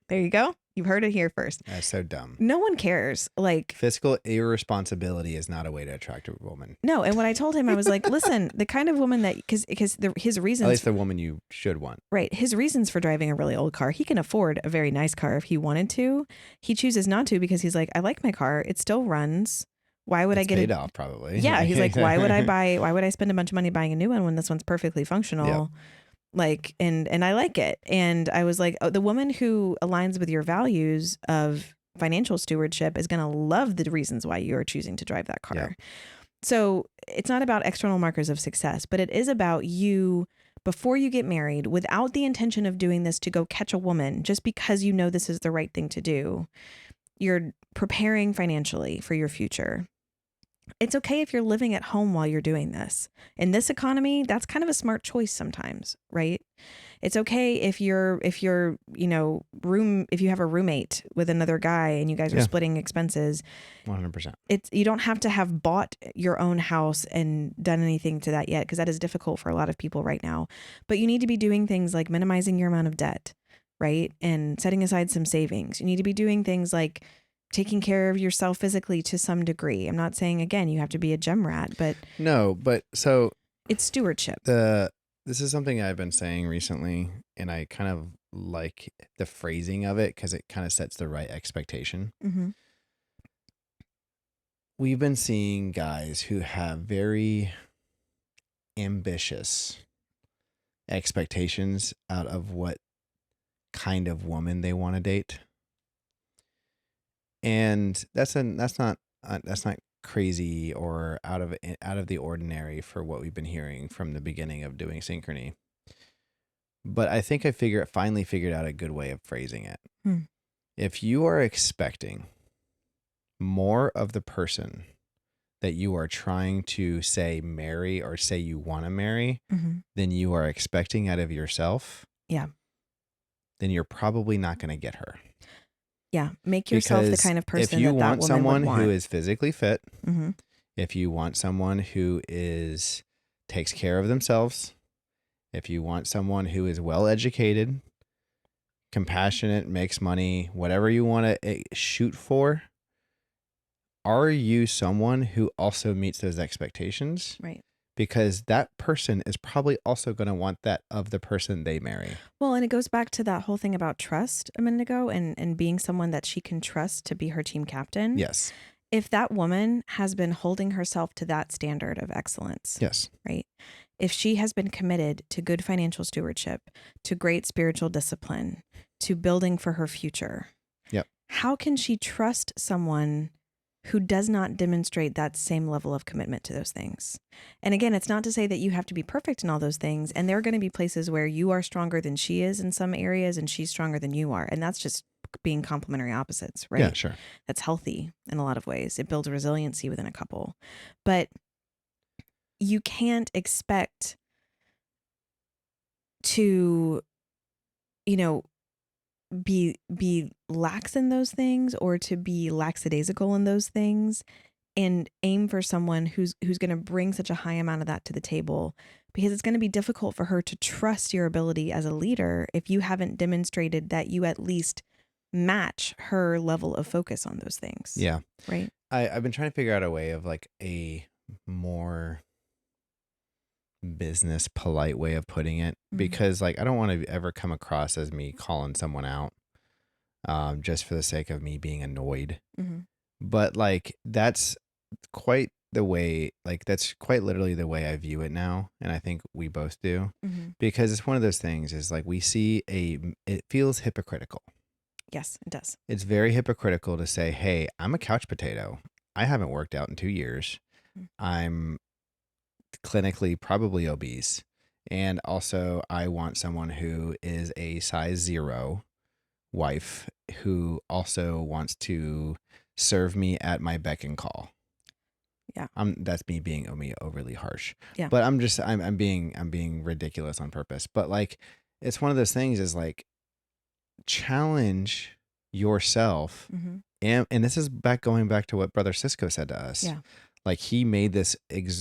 There you go. You've heard it here first. That's so dumb. No one cares. Like, fiscal irresponsibility is not a way to attract a woman. No. And when I told him, I was like, listen, the kind of woman that, because his reasons. At least the woman you should want. Right. His reasons for driving a really old car, he can afford a very nice car if he wanted to. He chooses not to because he's like, I like my car. It still runs. Why would I get paid off probably? Yeah. He's like, why would I spend a bunch of money buying a new one when this one's perfectly functional? Yeah. Like, and I like it. And I was like, oh, the woman who aligns with your values of financial stewardship is going to love the reasons why you're choosing to drive that car. Yeah. So it's not about external markers of success, but it is about you before you get married without the intention of doing this to go catch a woman just because you know this is the right thing to do. You're preparing financially for your future. It's okay if you're living at home while you're doing this. In this economy, that's kind of a smart choice sometimes, right? It's okay if you're, if you have a roommate with another guy and you guys are splitting expenses. 100%. You don't have to have bought your own house and done anything to that yet, because that is difficult for a lot of people right now. But you need to be doing things like minimizing your amount of debt, right? And setting aside some savings. You need to be doing things like taking care of yourself physically to some degree. I'm not saying, again, you have to be a gym rat, but no, but so it's stewardship. This is something I've been saying recently, and I kind of like the phrasing of it because it kind of sets the right expectation. Mm-hmm. We've been seeing guys who have very ambitious expectations out of what kind of woman they want to date. And that's not crazy or out of the ordinary for what we've been hearing from the beginning of doing Synchrony. But I think I finally figured out a good way of phrasing it. If you are expecting more of the person that you are trying to say marry or say you want to marry than you are expecting out of yourself, then you're probably not going to get her. Yeah, make yourself the kind of person if you that want woman someone would want. who is physically fit, if you want someone who takes care of themselves, if you want someone who is well educated, compassionate, makes money, whatever you want to shoot for, are you someone who also meets those expectations? Right. Because that person is probably also going to want that of the person they marry. Well, and it goes back to that whole thing about trust a minute ago and being someone that she can trust to be her team captain. Yes. If that woman has been holding herself to that standard of excellence. Yes. Right. If she has been committed to good financial stewardship, to great spiritual discipline, to building for her future. Yep. How can she trust someone who does not demonstrate that same level of commitment to those things? And again, it's not to say that you have to be perfect in all those things. And there are going to be places where you are stronger than she is in some areas and she's stronger than you are. And that's just being complementary opposites, right? Yeah, sure. That's healthy in a lot of ways. It builds resiliency within a couple. But you can't expect to, be lax in those things or to be lackadaisical in those things and aim for someone who's going to bring such a high amount of that to the table, because it's going to be difficult for her to trust your ability as a leader if you haven't demonstrated that you at least match her level of focus on those things. Yeah. Right. I've been trying to figure out a way of like a more business polite way of putting it, because like I don't want to ever come across as me calling someone out just for the sake of me being annoyed. But like that's quite literally the way I view it now, and I think we both do, because it's one of those things is like we see it feels hypocritical. Yes, it does. It's very hypocritical to say, hey, I'm a couch potato. I haven't worked out in 2 years. I'm clinically probably obese. And also I want someone who is a size 0 wife who also wants to serve me at my beck and call. Yeah. That's me being overly harsh. Yeah. But I'm being ridiculous on purpose. But like, it's one of those things is like, challenge yourself. And this is going back to what Brother Cisco said to us. Yeah. Like he made this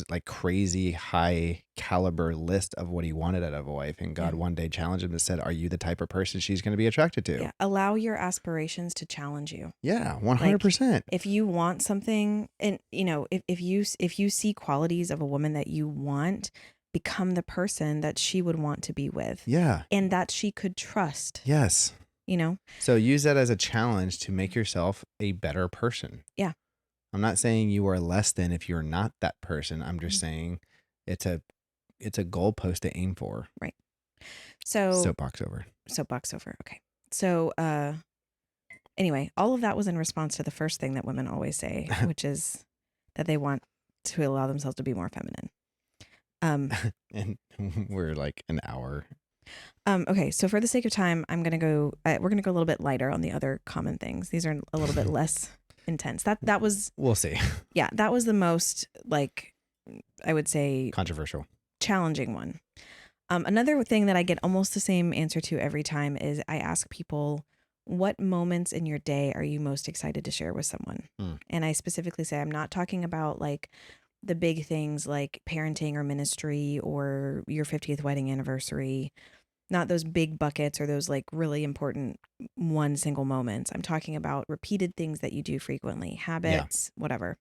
like crazy high caliber list of what he wanted out of a wife, and God one day challenged him and said, "Are you the type of person she's going to be attracted to?" Yeah. Allow your aspirations to challenge you. Yeah, 100%. If you want something, and if you see qualities of a woman that you want, become the person that she would want to be with. Yeah. And that she could trust. Yes. So use that as a challenge to make yourself a better person. Yeah. I'm not saying you are less than if you're not that person. I'm just saying it's a goalpost to aim for. Right. So Soapbox over. Okay. So anyway, all of that was in response to the first thing that women always say, which is that they want to allow themselves to be more feminine. And we're like an hour. Okay, so for the sake of time, we're gonna go a little bit lighter on the other common things. These are a little bit less intense. That was, we'll see. Yeah, that was the most, like, I would say, Controversial, challenging one. Another thing that I get almost the same answer to every time is I ask people, what moments in your day are you most excited to share with someone? And I specifically say, I'm not talking about like the big things like parenting or ministry or your 50th wedding anniversary, not those big buckets or those like really important one single moments. I'm talking about repeated things that you do frequently, habits, whatever.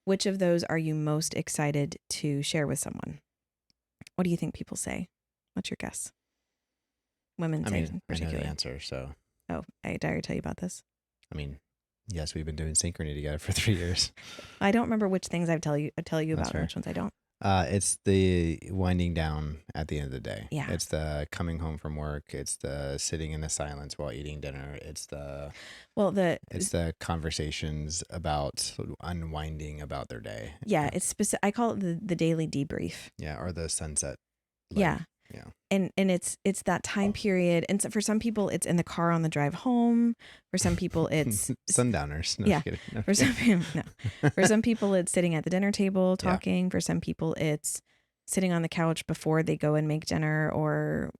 Which of those are you most excited to share with someone? What do you think people say? What's your guess? Women say in I know particular. the answer, so. Oh, did I already tell you about this? I mean, yes, we've been doing synchrony together for 3 years. I don't remember which things I tell you That's about fair. and which ones I don't. It's the winding down at the end of the day. Yeah. It's the coming home from work. It's the sitting in the silence while eating dinner. It's the conversations about unwinding about their day. Yeah, it's specific. I call it the daily debrief. Yeah, or the sunset. Yeah. Yeah. And it's that time period. And so for some people, it's in the car on the drive home. For some people, it's sundowners. No, yeah. No, for some people, no. For some people, it's sitting at the dinner table talking. For some people, it's sitting on the couch before they go and make dinner, or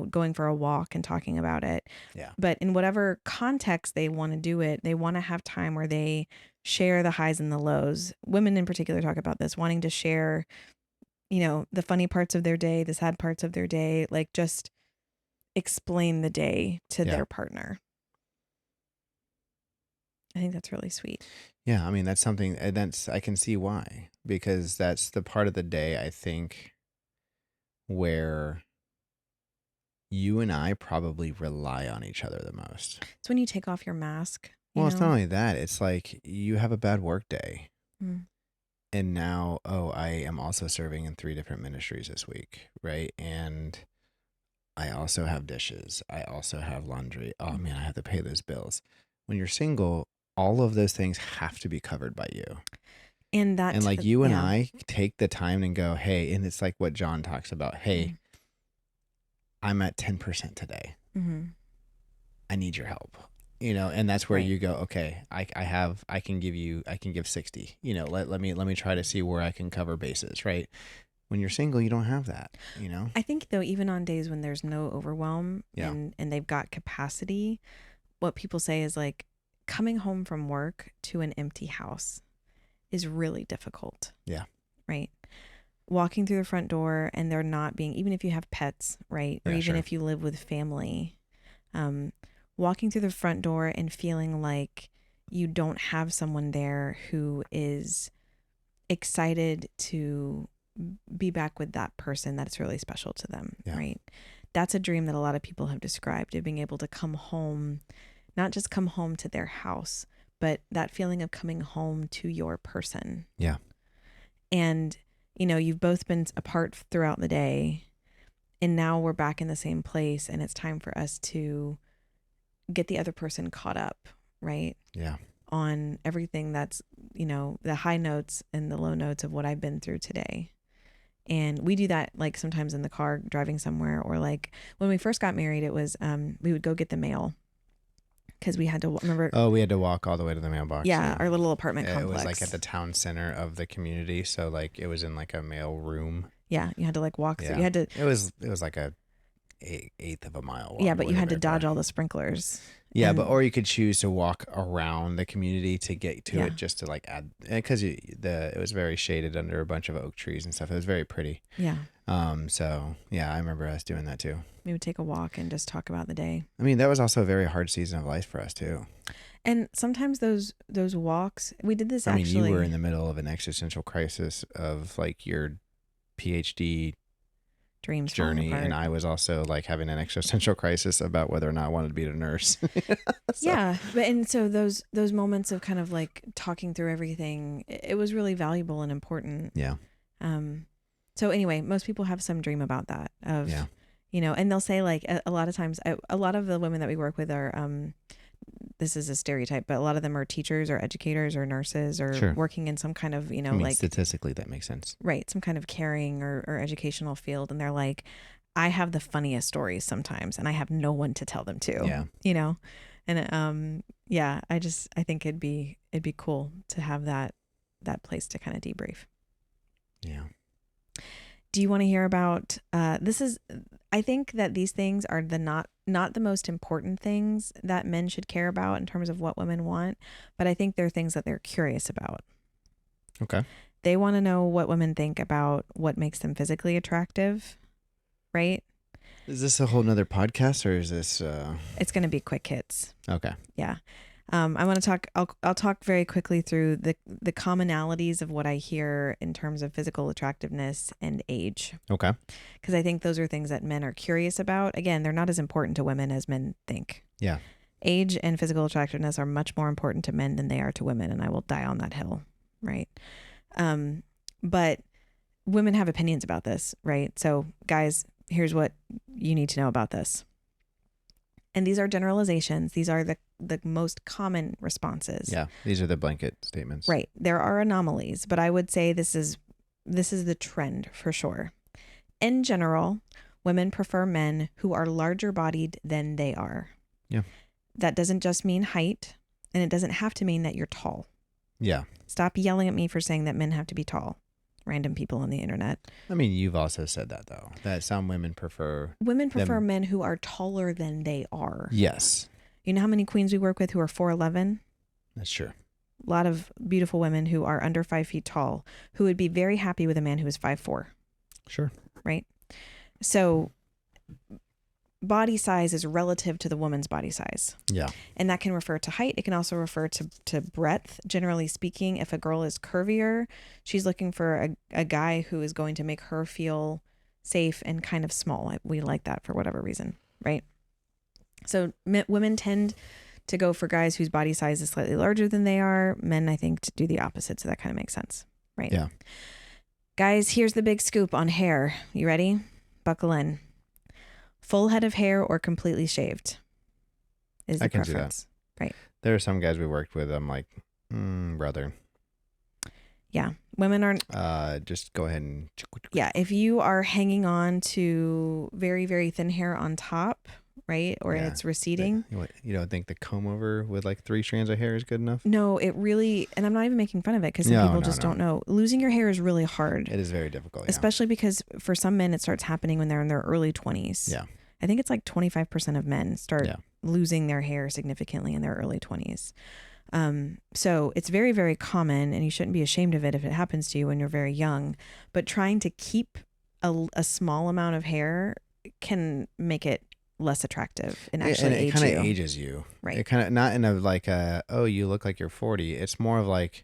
going for a walk and talking about it. Yeah. But in whatever context they want to do it, they want to have time where they share the highs and the lows. Women in particular talk about this, wanting to share the funny parts of their day, the sad parts of their day, like just explain the day to their partner. I think that's really sweet. Yeah. I mean, that's something I can see why, because that's the part of the day, I think, where you and I probably rely on each other the most. It's when you take off your mask. Well, it's not only that. It's like you have a bad work day. And now, I am also serving in 3 different ministries this week, right? And I also have dishes. I also have laundry. Oh, man, I have to pay those bills. When you're single, all of those things have to be covered by you. And like you and I take the time and go, hey, and it's like what John talks about. Hey, I'm at 10% today. I need your help. And that's where you go, okay, I can give 60, let me try to see where I can cover bases, right? When you're single, you don't have that, I think though, even on days when there's no overwhelm and they've got capacity, what people say is like coming home from work to an empty house is really difficult. Yeah. Right. Walking through the front door and there not being, even if you have pets, right? Or even if you live with family, walking through the front door and feeling like you don't have someone there who is excited to be back with that person that's really special to them, right? That's a dream that a lot of people have described, of being able to come home, not just come home to their house, but that feeling of coming home to your person. Yeah. And, you've both been apart throughout the day, and now we're back in the same place, and it's time for us to get the other person caught up, right? Yeah. On everything that's, the high notes and the low notes of what I've been through today. And we do that like sometimes in the car driving somewhere, or like when we first got married, it was, we would go get the mail because we had to, remember. Oh, we had to walk all the way to the mailbox. Yeah. Our little apartment complex. It was like at the town center of the community. So like it was in like a mail room. Yeah. You had to like walk through. Yeah. You had to. It was like a eighth of a mile. Yeah, but you had to dodge all the sprinklers. Yeah, or you could choose to walk around the community to get to it, just to like add, because it was very shaded under a bunch of oak trees and stuff. It was very pretty. Yeah. So yeah, I remember us doing that too. We would take a walk and just talk about the day. I mean, that was also a very hard season of life for us too. And sometimes those walks, we did this actually. I mean, you were in the middle of an existential crisis of like your PhD dreams journey, and I was also like having an existential crisis about whether or not I wanted to be a nurse. Yeah, and so those moments of kind of like talking through everything, it was really valuable and important. Yeah. So anyway, most people have some dream about that of, and they'll say like a lot of times, a lot of the women that we work with are, this is a stereotype, but a lot of them are teachers or educators or nurses or Sure. working in some kind of, I mean, statistically, that makes sense. Right. Some kind of caring or educational field. And they're like, I have the funniest stories sometimes and I have no one to tell them to, Yeah. And, I think it'd be cool to have that place to kind of debrief. Yeah. Do you want to hear about, I think that these things are not the most important things that men should care about in terms of what women want, but I think they're things that they're curious about. Okay. They want to know what women think about what makes them physically attractive, right? Is this a whole nother podcast or is this? It's going to be quick hits. Okay. Yeah. I want to talk, I'll talk very quickly through the commonalities of what I hear in terms of physical attractiveness and age. Okay. Because I think those are things that men are curious about. Again, they're not as important to women as men think. Yeah. Age and physical attractiveness are much more important to men than they are to women. And I will die on that hill. Right. But women have opinions about this, right? So guys, here's what you need to know about this. And these are generalizations. These are the most common responses. Yeah. These are the blanket statements. Right. There are anomalies, but I would say this is the trend for sure. In general, women prefer men who are larger bodied than they are. Yeah. That doesn't just mean height, and it doesn't have to mean that you're tall. Yeah. Stop yelling at me for saying that men have to be tall. Random people on the internet. I mean, you've also said that though, that some women prefer men who are taller than they are. Yes. You know how many queens we work with who are 4'11"? That's true. A lot of beautiful women who are under 5 feet tall, who would be very happy with a man who is 5'4". Sure. Right. So body size is relative to the woman's body size. Yeah. And that can refer to height. It can also refer to breadth. Generally speaking, if a girl is curvier, she's looking for a guy who is going to make her feel safe and kind of small. We like that for whatever reason. Right. So women tend to go for guys whose body size is slightly larger than they are. Men, I think, to do the opposite. So that kind of makes sense. Right. Yeah. Guys, here's the big scoop on hair. You ready? Buckle in. Full head of hair or completely shaved is the preference. Right. There are some guys we worked with. I'm like, brother. Yeah. Women aren't. Just go ahead and. Yeah. If you are hanging on to very, very thin hair on top, right? Or it's receding. You don't think the comb over with like 3 strands of hair is good enough? No, it really, and I'm not even making fun of it because some people just don't know. Losing your hair is really hard. It is very difficult. Especially because for some men, it starts happening when they're in their early 20s. Yeah. I think it's like 25% of men start losing their hair significantly in their early 20s. So it's very, very common, and you shouldn't be ashamed of it if it happens to you when you're very young. But trying to keep a small amount of hair can make it less attractive and actually it kind of ages you. Right. It kind of, not in a like you look like you're 40. It's more of like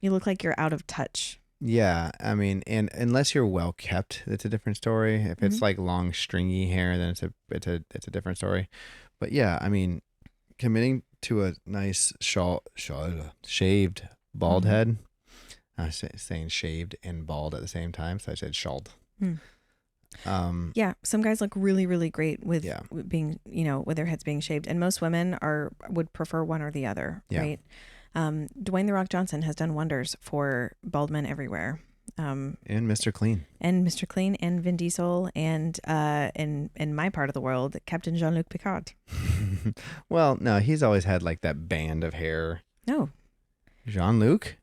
you look like you're out of touch. Yeah, I mean, and unless you're well kept, it's a different story. If it's like long stringy hair, then it's a different story. But yeah, I mean, committing to a nice shaved bald head. I was saying shaved and bald at the same time, so I said shald. Yeah, some guys look really, really great with being, with their heads being shaved, and most women would prefer one or the other, right? Dwayne "The Rock" Johnson has done wonders for bald men everywhere. And Mr. Clean. And Mr. Clean and Vin Diesel and in my part of the world, Captain Jean-Luc Picard. Well, no, he's always had like that band of hair. No. Jean-Luc?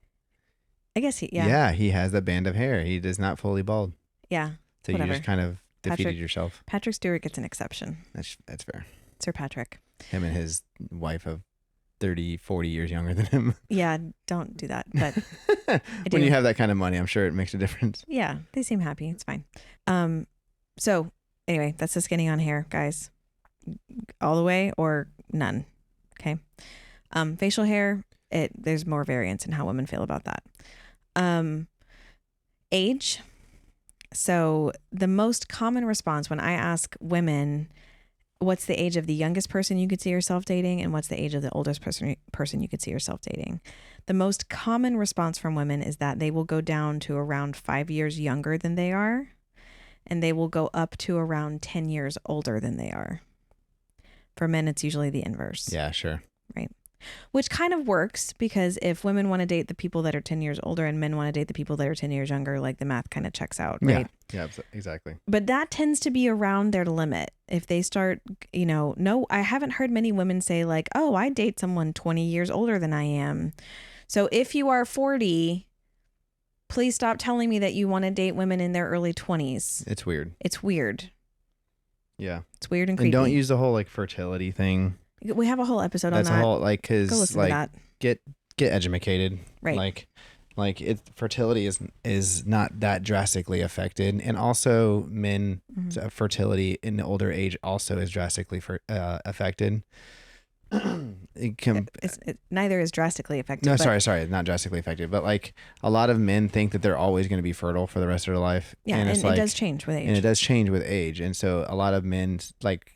I guess he. Yeah, he has that band of hair. He is not fully bald. Yeah. So you just kind of defeated yourself. Patrick Stewart gets an exception. That's fair. Sir Patrick. Him and his wife of 30, 40 years younger than him. Yeah, don't do that. But when you have that kind of money, I'm sure it makes a difference. Yeah, they seem happy. It's fine. So anyway, that's the skinny on hair, guys. All the way or none. Okay. Facial hair, there's more variance in how women feel about that. Age. So the most common response when I ask women, what's the age of the youngest person you could see yourself dating, and what's the age of the oldest person you could see yourself dating? The most common response from women is that they will go down to around 5 years younger than they are, and they will go up to around 10 years older than they are. For men, it's usually the inverse. Yeah, sure. Right. Which kind of works because if women want to date the people that are 10 years older and men want to date the people that are 10 years younger, like the math kind of checks out, right? Yeah, exactly. But that tends to be around their limit. If they start, no, I haven't heard many women say like, oh, I date someone 20 years older than I am. So if you are 40, please stop telling me that you want to date women in their early 20s. It's weird. It's weird. Yeah. It's weird and creepy. And don't use the whole like fertility thing. We have a whole episode on that. That's a whole like, cause go listen like to that. get educated. Right. Like fertility is not that drastically affected, and also men's fertility in the older age also is drastically affected. Neither is drastically affected. No, sorry, not drastically affected, but like a lot of men think that they're always going to be fertile for the rest of their life. Yeah, and it does change with age. And it does change with age, and so a lot of men like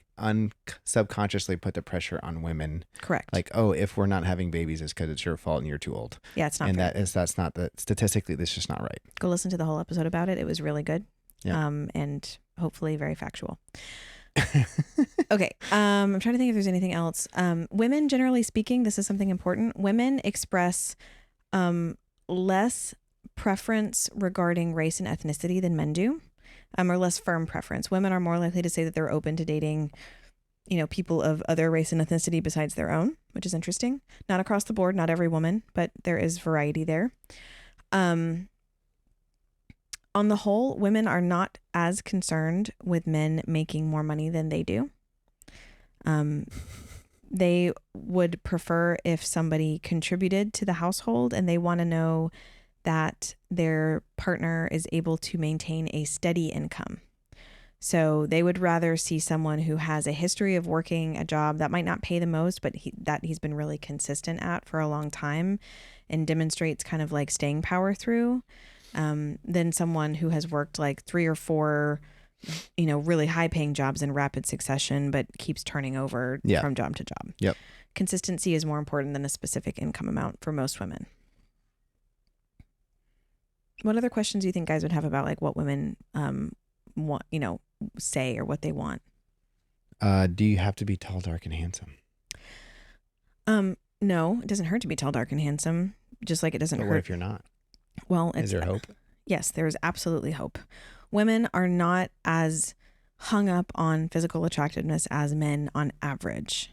subconsciously put the pressure on women. Correct. Like, oh, if we're not having babies, it's because it's your fault and you're too old. Yeah, it's not. And fair. that's not statistically, that's just not right. Go listen to the whole episode about it. It was really good. Yeah. And hopefully very factual. Okay. I'm trying to think if there's anything else. Women, generally speaking, this is something important. Women express less preference regarding race and ethnicity than men do. Or less firm preference. Women are more likely to say that they're open to dating, people of other race and ethnicity besides their own, which is interesting. Not across the board, not every woman, but there is variety there. On the whole, women are not as concerned with men making more money than they do. They would prefer if somebody contributed to the household, and they want to know that their partner is able to maintain a steady income. So they would rather see someone who has a history of working a job that might not pay the most, but he's been really consistent at for a long time and demonstrates kind of like staying power through, than someone who has worked like 3 or 4, really high paying jobs in rapid succession, but keeps turning over from job to job. Yep. Consistency is more important than a specific income amount for most women. What other questions do you think guys would have about like what women want, say or what they want? Do you have to be tall, dark, and handsome? No, it doesn't hurt to be tall, dark, and handsome. Just like it doesn't hurt. What if you're not? Well, is there hope? Yes, there is absolutely hope. Women are not as hung up on physical attractiveness as men on average.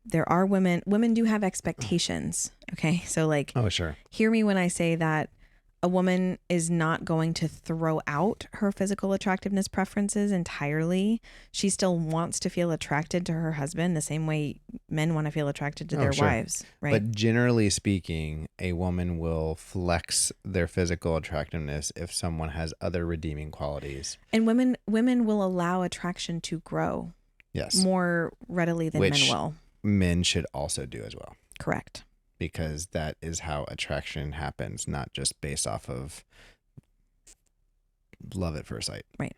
There are women do have expectations. Okay. So like, oh, sure. Hear me when I say that a woman is not going to throw out her physical attractiveness preferences entirely. She still wants to feel attracted to her husband the same way men want to feel attracted to their wives, right? But generally speaking, a woman will flex their physical attractiveness if someone has other redeeming qualities. And women will allow attraction to grow. Yes. More readily than men will. Men should also do as well. Correct. Because that is how attraction happens, not just based off of love at first sight. Right.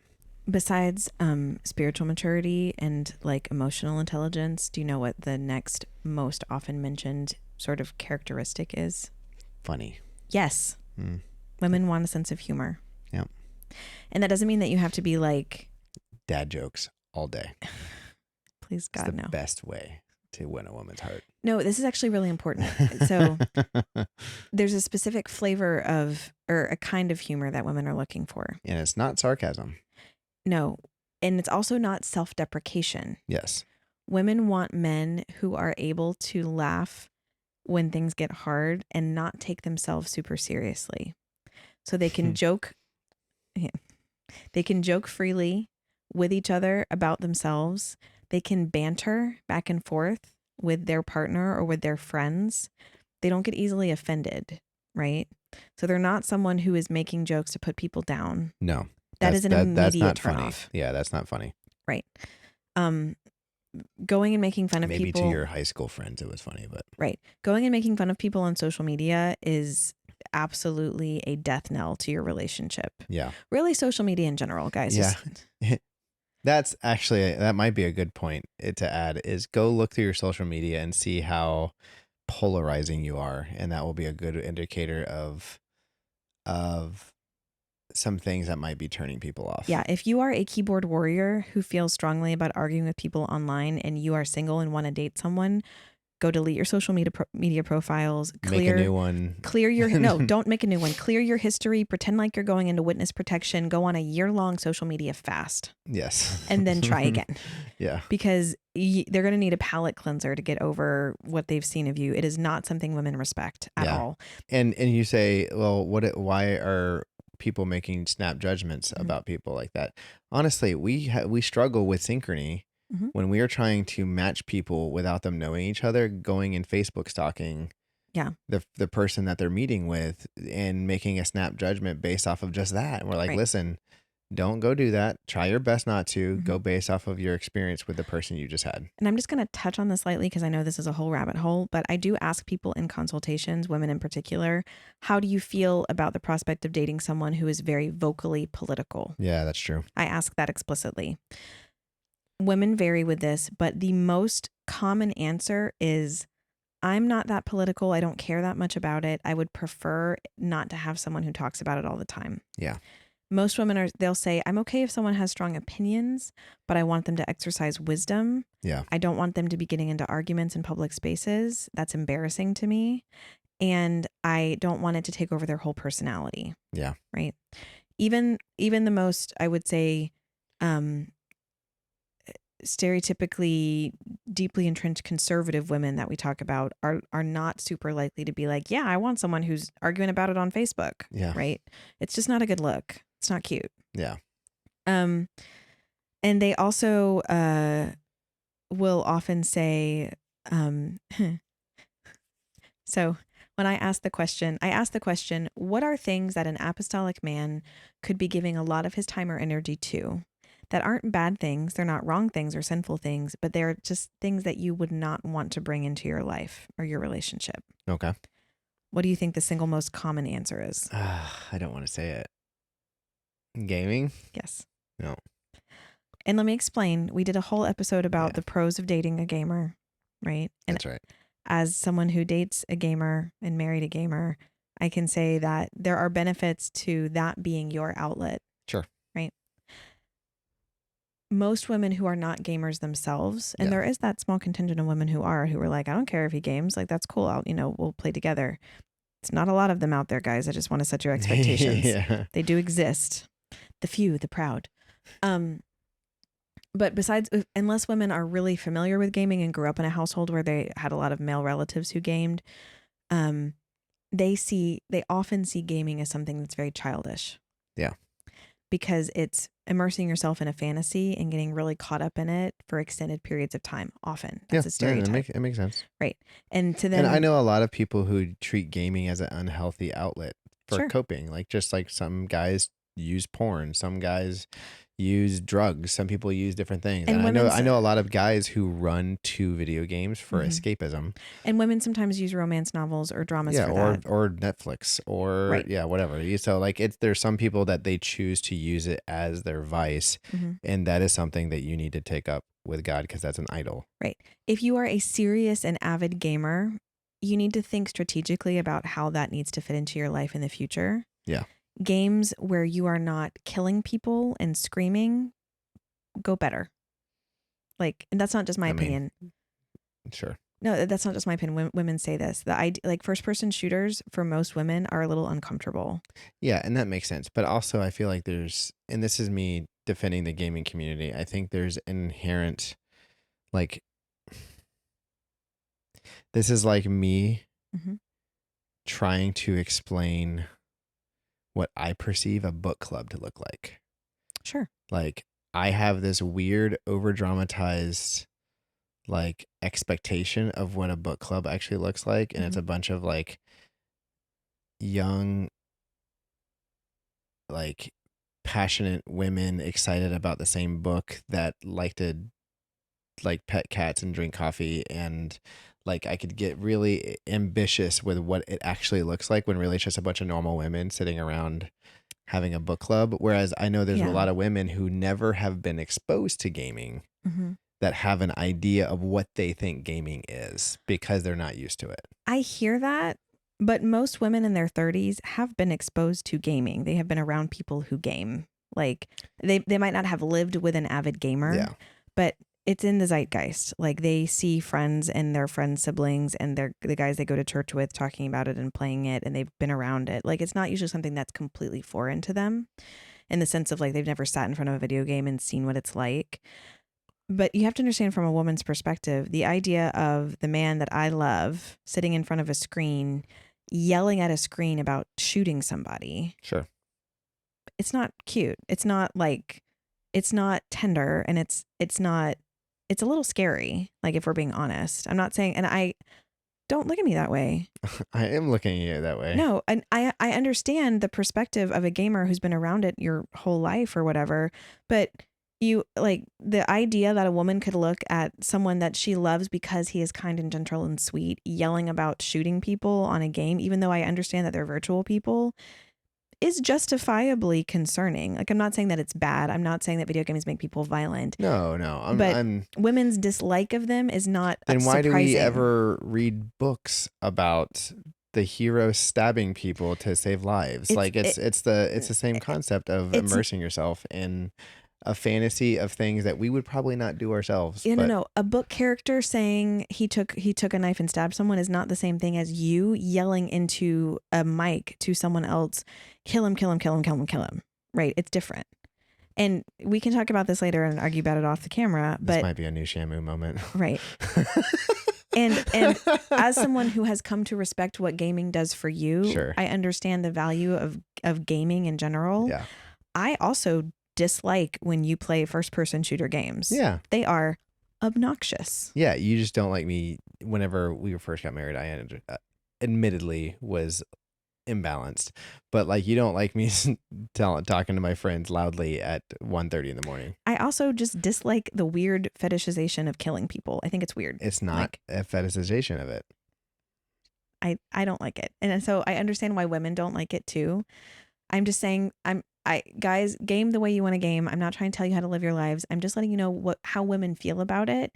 Besides spiritual maturity and like emotional intelligence, do you know what the next most often mentioned sort of characteristic is? Funny. Yes. Women want a sense of humor. Yeah. And that doesn't mean that you have to be like... dad jokes all day. Please God, it's the no. best way to win a woman's heart. No, this is actually really important. So there's a specific flavor of, or a kind of humor that women are looking for. And it's not sarcasm. No. And it's also not self-deprecation. Yes. Women want men who are able to laugh when things get hard and not take themselves super seriously. So they can joke. They can joke freely with each other about themselves. They can banter back and forth with their partner or with their friends. They don't get easily offended, right? So they're not someone who is making jokes to put people down. No. That is an immediate turn funny. off. Yeah, that's not funny. Right. Going and making fun of people. Maybe to your high school friends it was funny, but. Right. Going and making fun of people on social media is absolutely a death knell to your relationship. Yeah. Really, social media in general, guys. Yeah. That's actually, that might be a good point to add, is go look through your social media and see how polarizing you are. And that will be a good indicator of some things that might be turning people off. Yeah. If you are a keyboard warrior who feels strongly about arguing with people online and you are single and want to date someone, Go delete your social media profiles. Make a new one. Don't make a new one. Clear your history. Pretend like you're going into witness protection. Go on a year-long social media fast. Yes. And then try again. Yeah. Because they're going to need a palate cleanser to get over what they've seen of you. It is not something women respect at all. And you say, well, why are people making snap judgments about people like that? Honestly, we struggle with synchrony when we are trying to match people without them knowing each other, going and Facebook stalking the person that they're meeting with and making a snap judgment based off of just that. And we're like, listen, don't go do that. Try your best not to. Go based off of your experience with the person you just had. And I'm just going to touch on this lightly because I know this is a whole rabbit hole, but I do ask people in consultations, women in particular, how do you feel about the prospect of dating someone who is very vocally political? Yeah, that's true. I ask that explicitly. Women vary with this, but the most common answer is, I'm not that political. I don't care that much about it. I would prefer not to have someone who talks about it all the time. Yeah. Most women they'll say, I'm okay if someone has strong opinions, but I want them to exercise wisdom. Yeah. I don't want them to be getting into arguments in public spaces. That's embarrassing to me. And I don't want it to take over their whole personality. Yeah. Right. Even the most, I would say, stereotypically deeply entrenched conservative women that we talk about are not super likely to be like, yeah, I want someone who's arguing about it on Facebook. Yeah. Right. It's just not a good look. It's not cute. Yeah. And they also will often say, so when I ask the question, what are things that an apostolic man could be giving a lot of his time or energy to that aren't bad things? They're not wrong things or sinful things, but they're just things that you would not want to bring into your life or your relationship. Okay. What do you think the single most common answer is? I don't want to say it. Gaming? Yes. No. And let me explain. We did a whole episode about the pros of dating a gamer, right? And that's right. As someone who dates a gamer and married a gamer, I can say that there are benefits to that being your outlet. Sure. Right? Most women who are not gamers themselves, and there is that small contingent of women who are like, I don't care if he games, like that's cool. We'll play together. It's not a lot of them out there, guys. I just want to set your expectations. They do exist. The few, the proud. But unless women are really familiar with gaming and grew up in a household where they had a lot of male relatives who gamed, they often see gaming as something that's very childish. Yeah. Because it's immersing yourself in a fantasy and getting really caught up in it for extended periods of time. Often. That's a stereotype. It makes sense. Right. And to them, and I know a lot of people who treat gaming as an unhealthy outlet for coping. Just like some guys use porn, some guys use drugs, some people use different things. And I know a lot of guys who run to video games for escapism. And women sometimes use romance novels or dramas for that. or Netflix or whatever. So there's some people that they choose to use it as their vice, and that is something that you need to take up with God because that's an idol. Right. If you are a serious and avid gamer, you need to think strategically about how that needs to fit into your life in the future. Yeah. Games where you are not killing people and screaming go better. And that's not just my opinion. Sure. No, that's not just my opinion. Women say this. First person shooters for most women are a little uncomfortable. Yeah, and that makes sense. But also I feel like and this is me defending the gaming community, I think there's inherent, this is like me trying to explain what I perceive a book club to look like. Sure. I have this weird over dramatized expectation of what a book club actually looks like. And it's a bunch of young, passionate women excited about the same book that like to pet cats and drink coffee. And I could get really ambitious with what it actually looks like when really it's just a bunch of normal women sitting around having a book club. Whereas I know there's a lot of women who never have been exposed to gaming that have an idea of what they think gaming is because they're not used to it. I hear that, but most women in their 30s have been exposed to gaming. They have been around people who game. They might not have lived with an avid gamer, but it's in the zeitgeist. Like they see friends and their friends' siblings and the guys they go to church with talking about it and playing it, and they've been around it. Like it's not usually something that's completely foreign to them in the sense of like they've never sat in front of a video game and seen what it's like. But you have to understand from a woman's perspective, the idea of the man that I love sitting in front of a screen, yelling at a screen about shooting somebody. Sure. It's not cute. It's not like, it's not tender, and it's a little scary. Like if we're being honest, I'm not saying, and I don't look at me that way. I am looking at you that way. No. And I understand the perspective of a gamer who's been around it your whole life or whatever, but you like the idea that a woman could look at someone that she loves because he is kind and gentle and sweet, yelling about shooting people on a game, even though I understand that they're virtual people, is justifiably concerning. Like, I'm not saying that it's bad. I'm not saying that video games make people violent. No. But women's dislike of them is not then why surprising. do we ever read books about the hero stabbing people to save lives? It's the same concept of immersing yourself in a fantasy of things that we would probably not do ourselves. No. A book character saying he took a knife and stabbed someone is not the same thing as you yelling into a mic to someone else, kill him, kill him, kill him, kill him, kill him. Right? It's different. And we can talk about this later and argue about it off the camera. But this might be a new Shamu moment. Right. And as someone who has come to respect what gaming does for you, sure. I understand the value of gaming in general. Yeah. I also dislike when you play first-person shooter games. Yeah. They are obnoxious. Yeah, you just don't like me. Whenever we first got married, I admittedly was imbalanced, but like you don't like me talking to my friends loudly at 1:30 in the morning. I also just dislike the weird fetishization of killing people. I think it's weird. It's not a fetishization of it. I don't like it. And so I understand why women don't like it too. I'm just saying guys, game the way you want to game. I'm not trying to tell you how to live your lives. I'm just letting you know how women feel about it.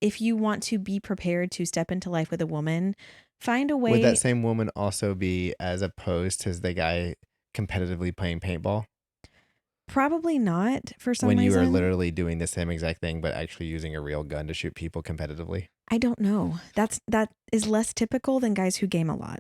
If you want to be prepared to step into life with a woman, find a way. Would that same woman also be as opposed to the guy competitively playing paintball? Probably not, for some reason. When you are literally doing the same exact thing, but actually using a real gun to shoot people competitively? I don't know. That is less typical than guys who game a lot.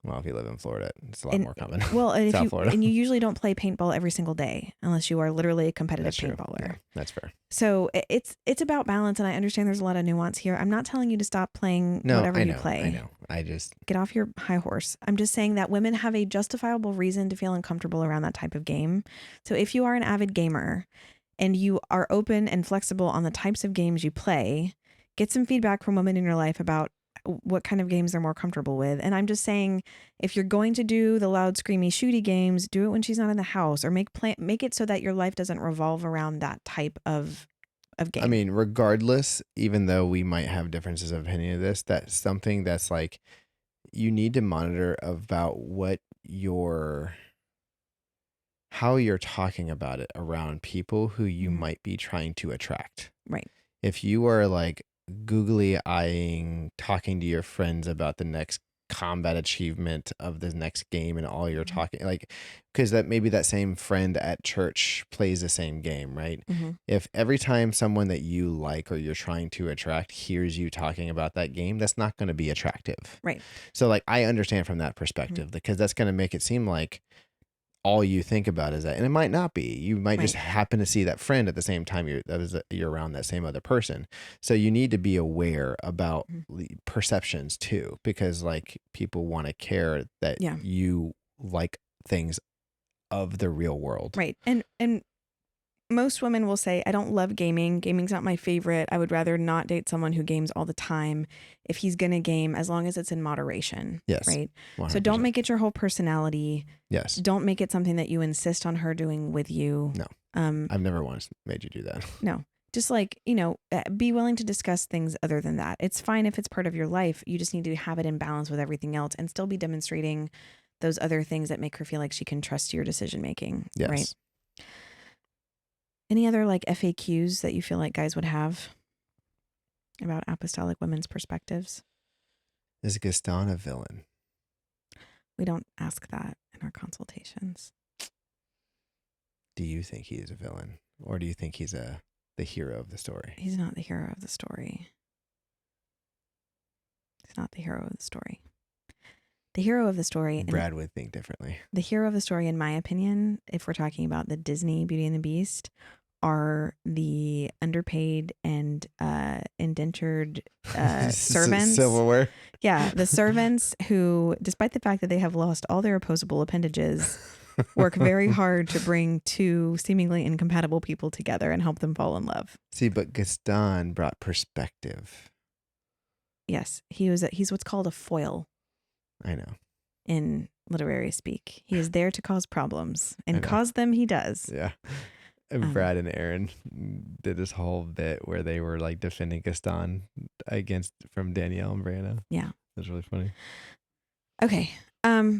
Well, if you live in Florida, it's a lot more common. Well, and Florida. And you usually don't play paintball every single day unless you are literally a competitive That's paintballer. Yeah, that's fair. So it's about balance, and I understand there's a lot of nuance here. I'm not telling you to stop playing whatever you play. I know. I just get off your high horse. I'm just saying that women have a justifiable reason to feel uncomfortable around that type of game. So if you are an avid gamer and you are open and flexible on the types of games you play, get some feedback from women in your life about what kind of games they're more comfortable with. And I'm just saying, if you're going to do the loud, screamy, shooty games, do it when she's not in the house, or make it so that your life doesn't revolve around that type of game. I mean, regardless, even though we might have differences of opinion of this, that's something that's like, you need to monitor about how you're talking about it around people who you might be trying to attract. Right. If you are like googly eyeing, talking to your friends about the next combat achievement of the next game, and all you're talking like, because that maybe that same friend at church plays the same game, right? Mm-hmm. If every time someone that you like or you're trying to attract hears you talking about that game, that's not going to be attractive. Right. So like, I understand from that perspective, because that's going to make it seem like all you think about is that, and it might not be. You might just happen to see that friend at the same time you're around that same other person. So you need to be aware about perceptions too, because like people want to care that you like things of the real world. Right. And most women will say, I don't love gaming. Gaming's not my favorite. I would rather not date someone who games all the time if he's going to game, as long as it's in moderation. Yes. Right. 100%. So don't make it your whole personality. Yes. Don't make it something that you insist on her doing with you. No. I've never once made you do that. No. Just like, be willing to discuss things other than that. It's fine if it's part of your life. You just need to have it in balance with everything else and still be demonstrating those other things that make her feel like she can trust your decision making. Yes. Right. Any other like FAQs that you feel like guys would have about apostolic women's perspectives? Is Gaston a villain? We don't ask that in our consultations. Do you think he is a villain? Or do you think he's a the hero of the story. He's not the hero of the story. He's not the hero of the story. The hero of the story. Brad would think differently. The hero of the story, in my opinion, if we're talking about the Disney Beauty and the Beast, are the underpaid and indentured servants. Silverware. Yeah, the servants who, despite the fact that they have lost all their opposable appendages, work very hard to bring two seemingly incompatible people together and help them fall in love. See, but Gaston brought perspective. Yes, he's what's called a foil. I know. In literary speak, he is there to cause problems, and cause them he does. Yeah. And Brad and Aaron did this whole bit where they were like defending Gaston from Danielle and Brianna. Yeah. That's really funny. Okay.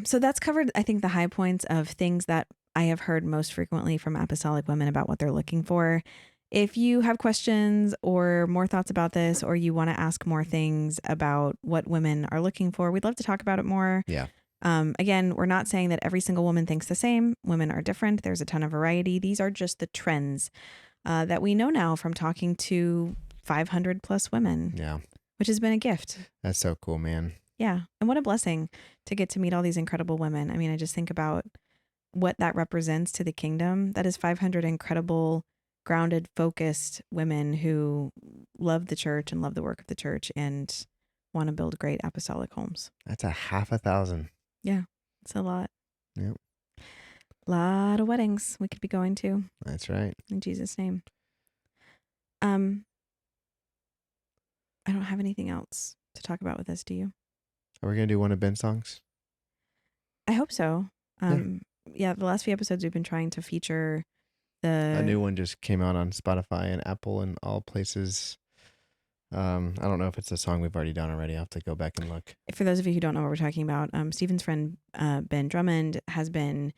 So that's covered, I think, the high points of things that I have heard most frequently from apostolic women about what they're looking for. If you have questions or more thoughts about this, or you want to ask more things about what women are looking for, we'd love to talk about it more. Yeah. Again, we're not saying that every single woman thinks the same. Women are different. There's a ton of variety. These are just the trends that we know now from talking to 500 plus women. Yeah. Which has been a gift. That's so cool, man. Yeah. And what a blessing to get to meet all these incredible women. I mean, I just think about what that represents to the kingdom. That is 500 incredible, grounded, focused women who love the church and love the work of the church and want to build great apostolic homes. That's a 1,000. Yeah, it's a lot. Yep. Lot of weddings we could be going to. That's right. In Jesus' name. I don't have anything else to talk about with this, do you? Are we going to do one of Ben's songs? I hope so. Yeah, the last few episodes we've been trying to feature a new one just came out on Spotify and Apple and all places. I don't know if it's a song we've already done already. I'll have to go back and look. For those of you who don't know what we're talking about, Stephen's friend Ben Drummond has been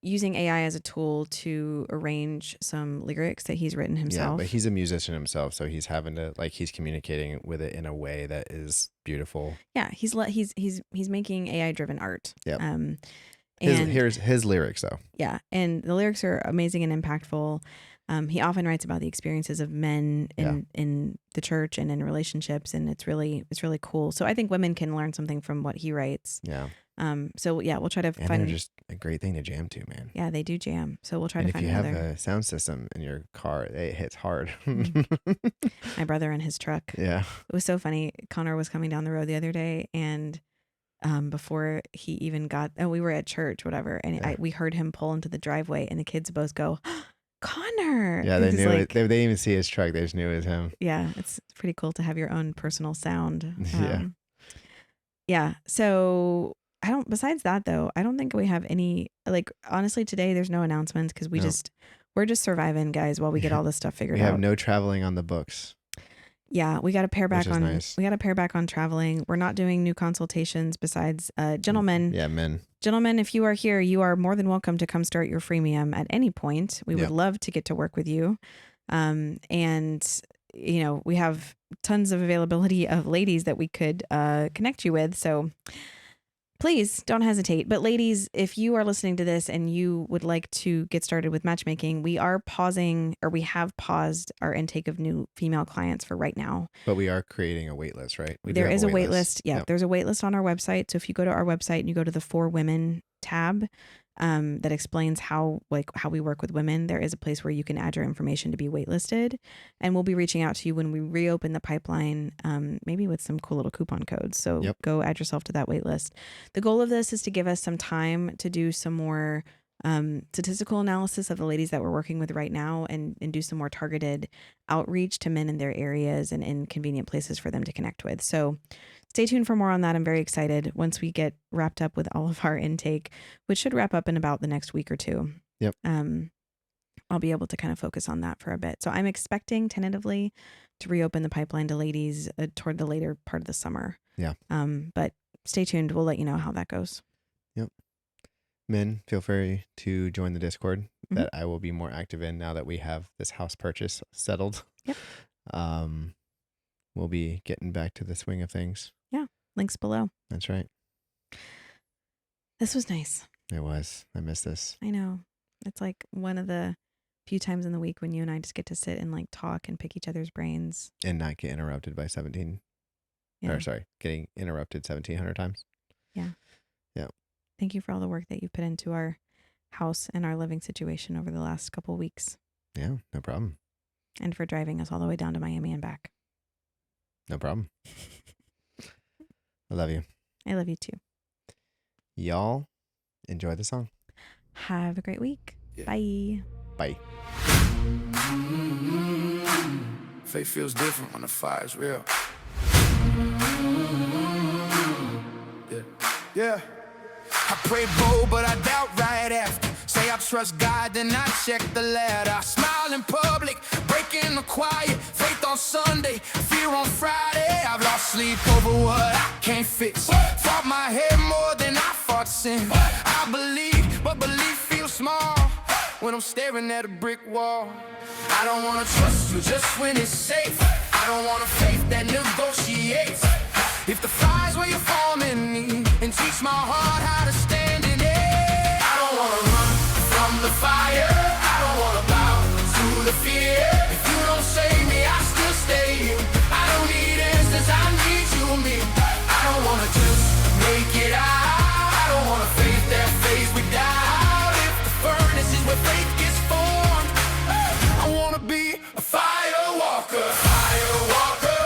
using AI as a tool to arrange some lyrics that he's written himself. Yeah, but he's a musician himself, so he's having to he's communicating with it in a way that is beautiful. Yeah, he's making AI driven art. Yeah. And here's his lyrics though. Yeah, and the lyrics are amazing and impactful. He often writes about the experiences of men in the church and in relationships, and it's really cool. So I think women can learn something from what he writes. Yeah. So yeah, we'll try to and find. They're just a great thing to jam to, man. Yeah, they do jam. So we'll try to find. If you have a sound system in your car, it hits hard. My brother in his truck. Yeah. It was so funny. Connor was coming down the road the other day, and before he even we were at church, whatever, and we heard him pull into the driveway, and the kids both go, Connor. Yeah, they knew it. They didn't even see his truck. They just knew it was him. Yeah, it's pretty cool to have your own personal sound. Yeah. Yeah. So besides that though, I don't think we have any, honestly today there's no announcements because we're just surviving, guys, while we get all this stuff figured out. We have no traveling on the books. Yeah, we got to pare back on. Nice. We got to pare back on traveling. We're not doing new consultations besides gentlemen. Yeah, men. Gentlemen, if you are here, you are more than welcome to come start your freemium at any point. We would love to get to work with you. And we have tons of availability of ladies that we could connect you with. So please don't hesitate. But ladies, if you are listening to this and you would like to get started with matchmaking, we have paused our intake of new female clients for right now. But we are creating a wait list, right? There is a wait list. Yeah, there's a wait list on our website. So if you go to our website and you go to the For Women tab, that explains how we work with women, there is a place where you can add your information to be waitlisted, and we'll be reaching out to you when we reopen the pipeline, maybe with some cool little coupon codes. So go add yourself to that wait list. The goal of this is to give us some time to do some more statistical analysis of the ladies that we're working with right now, and do some more targeted outreach to men in their areas and in convenient places for them to connect with. So stay tuned for more on that. I'm very excited once we get wrapped up with all of our intake, which should wrap up in about the next week or two. Yep. I'll be able to kind of focus on that for a bit. So I'm expecting tentatively to reopen the pipeline to ladies toward the later part of the summer. Yeah. But stay tuned. We'll let you know how that goes. Yep. Men, feel free to join the Discord that I will be more active in now that we have this house purchase settled. Yep. We'll be getting back to the swing of things. Yeah. Links below. That's right. This was nice. It was. I miss this. I know. It's like one of the few times in the week when you and I just get to sit and like talk and pick each other's brains. And not get interrupted by 17. Yeah. Or sorry, getting interrupted 1,700 times. Yeah. Yeah. Thank you for all the work that you've put into our house and our living situation over the last couple weeks. Yeah, no problem. And for driving us all the way down to Miami and back. No problem. I love you. I love you too. Y'all enjoy the song. Have a great week. Yeah. Bye. Bye. Faith feels different when the fire's real. Yeah. I pray bold, but I doubt right after. Say I trust God, then I check the ladder. I smile in public, break in the quiet. Faith on Sunday, fear on Friday. I've lost sleep over what I can't fix. Fought my head more than I fought sin. I believe, but belief feels small when I'm staring at a brick wall. I don't wanna trust you just when it's safe. I don't want a faith that negotiates. If the fire's where you're forming me, and teach my heart how to stand in it. I don't wanna run from the fire. I don't wanna bow to the fear. If you don't save me, I still stay here. I don't need answers, I need you and me. I don't wanna just make it out. I don't want a faith that fades with doubt. If the furnace is where faith gets formed, I wanna be a fire walker. Fire walker,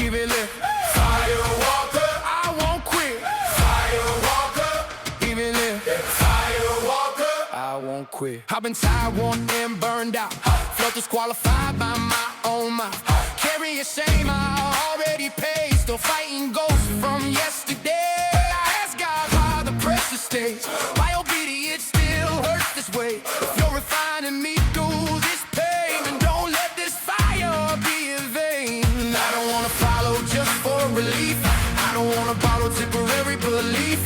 even if fire walker, I won't quit. Fire walker, even if fire walker, I won't quit. I've been tired, worn, and burned out. Felt disqualified by my own mouth. Carrying shame I already paid. Still fighting ghosts from yesterday. I ask God why the pressure stays. My obedience still hurts this way. If you're refining me through this pain, and don't let this fire be in vain. I don't wanna follow just for relief. I don't wanna borrow temporary belief.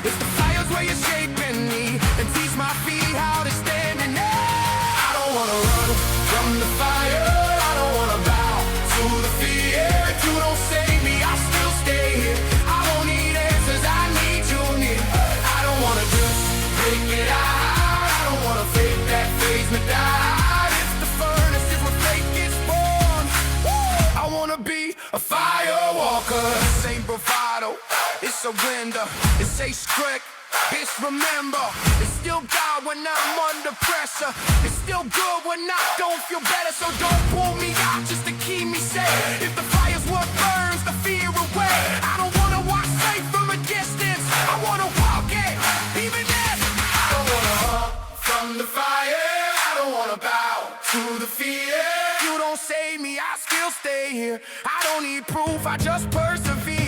If the fire's where you're shaping me, and teach my feet how to stand in it. I don't wanna run from the fire. I don't wanna bow to the fear. If you don't save me, I still stay here. I don't need answers, I need you near. I don't wanna just make it out. I don't wanna fake that phase me down. If the furnace is where faith gets born, I wanna be a fire walker. This ain't bravado, it's surrender. It say strict, it's remember. It's still God when I'm under pressure. It's still good when I don't feel better. So don't pull me out just to keep me safe. If the fire's what burns the fear away, I don't wanna walk safe from a distance. I wanna walk it, even if I don't wanna run from the fire. I don't wanna bow to the fear. You don't save me, I still stay here. I don't need proof, I just persevere.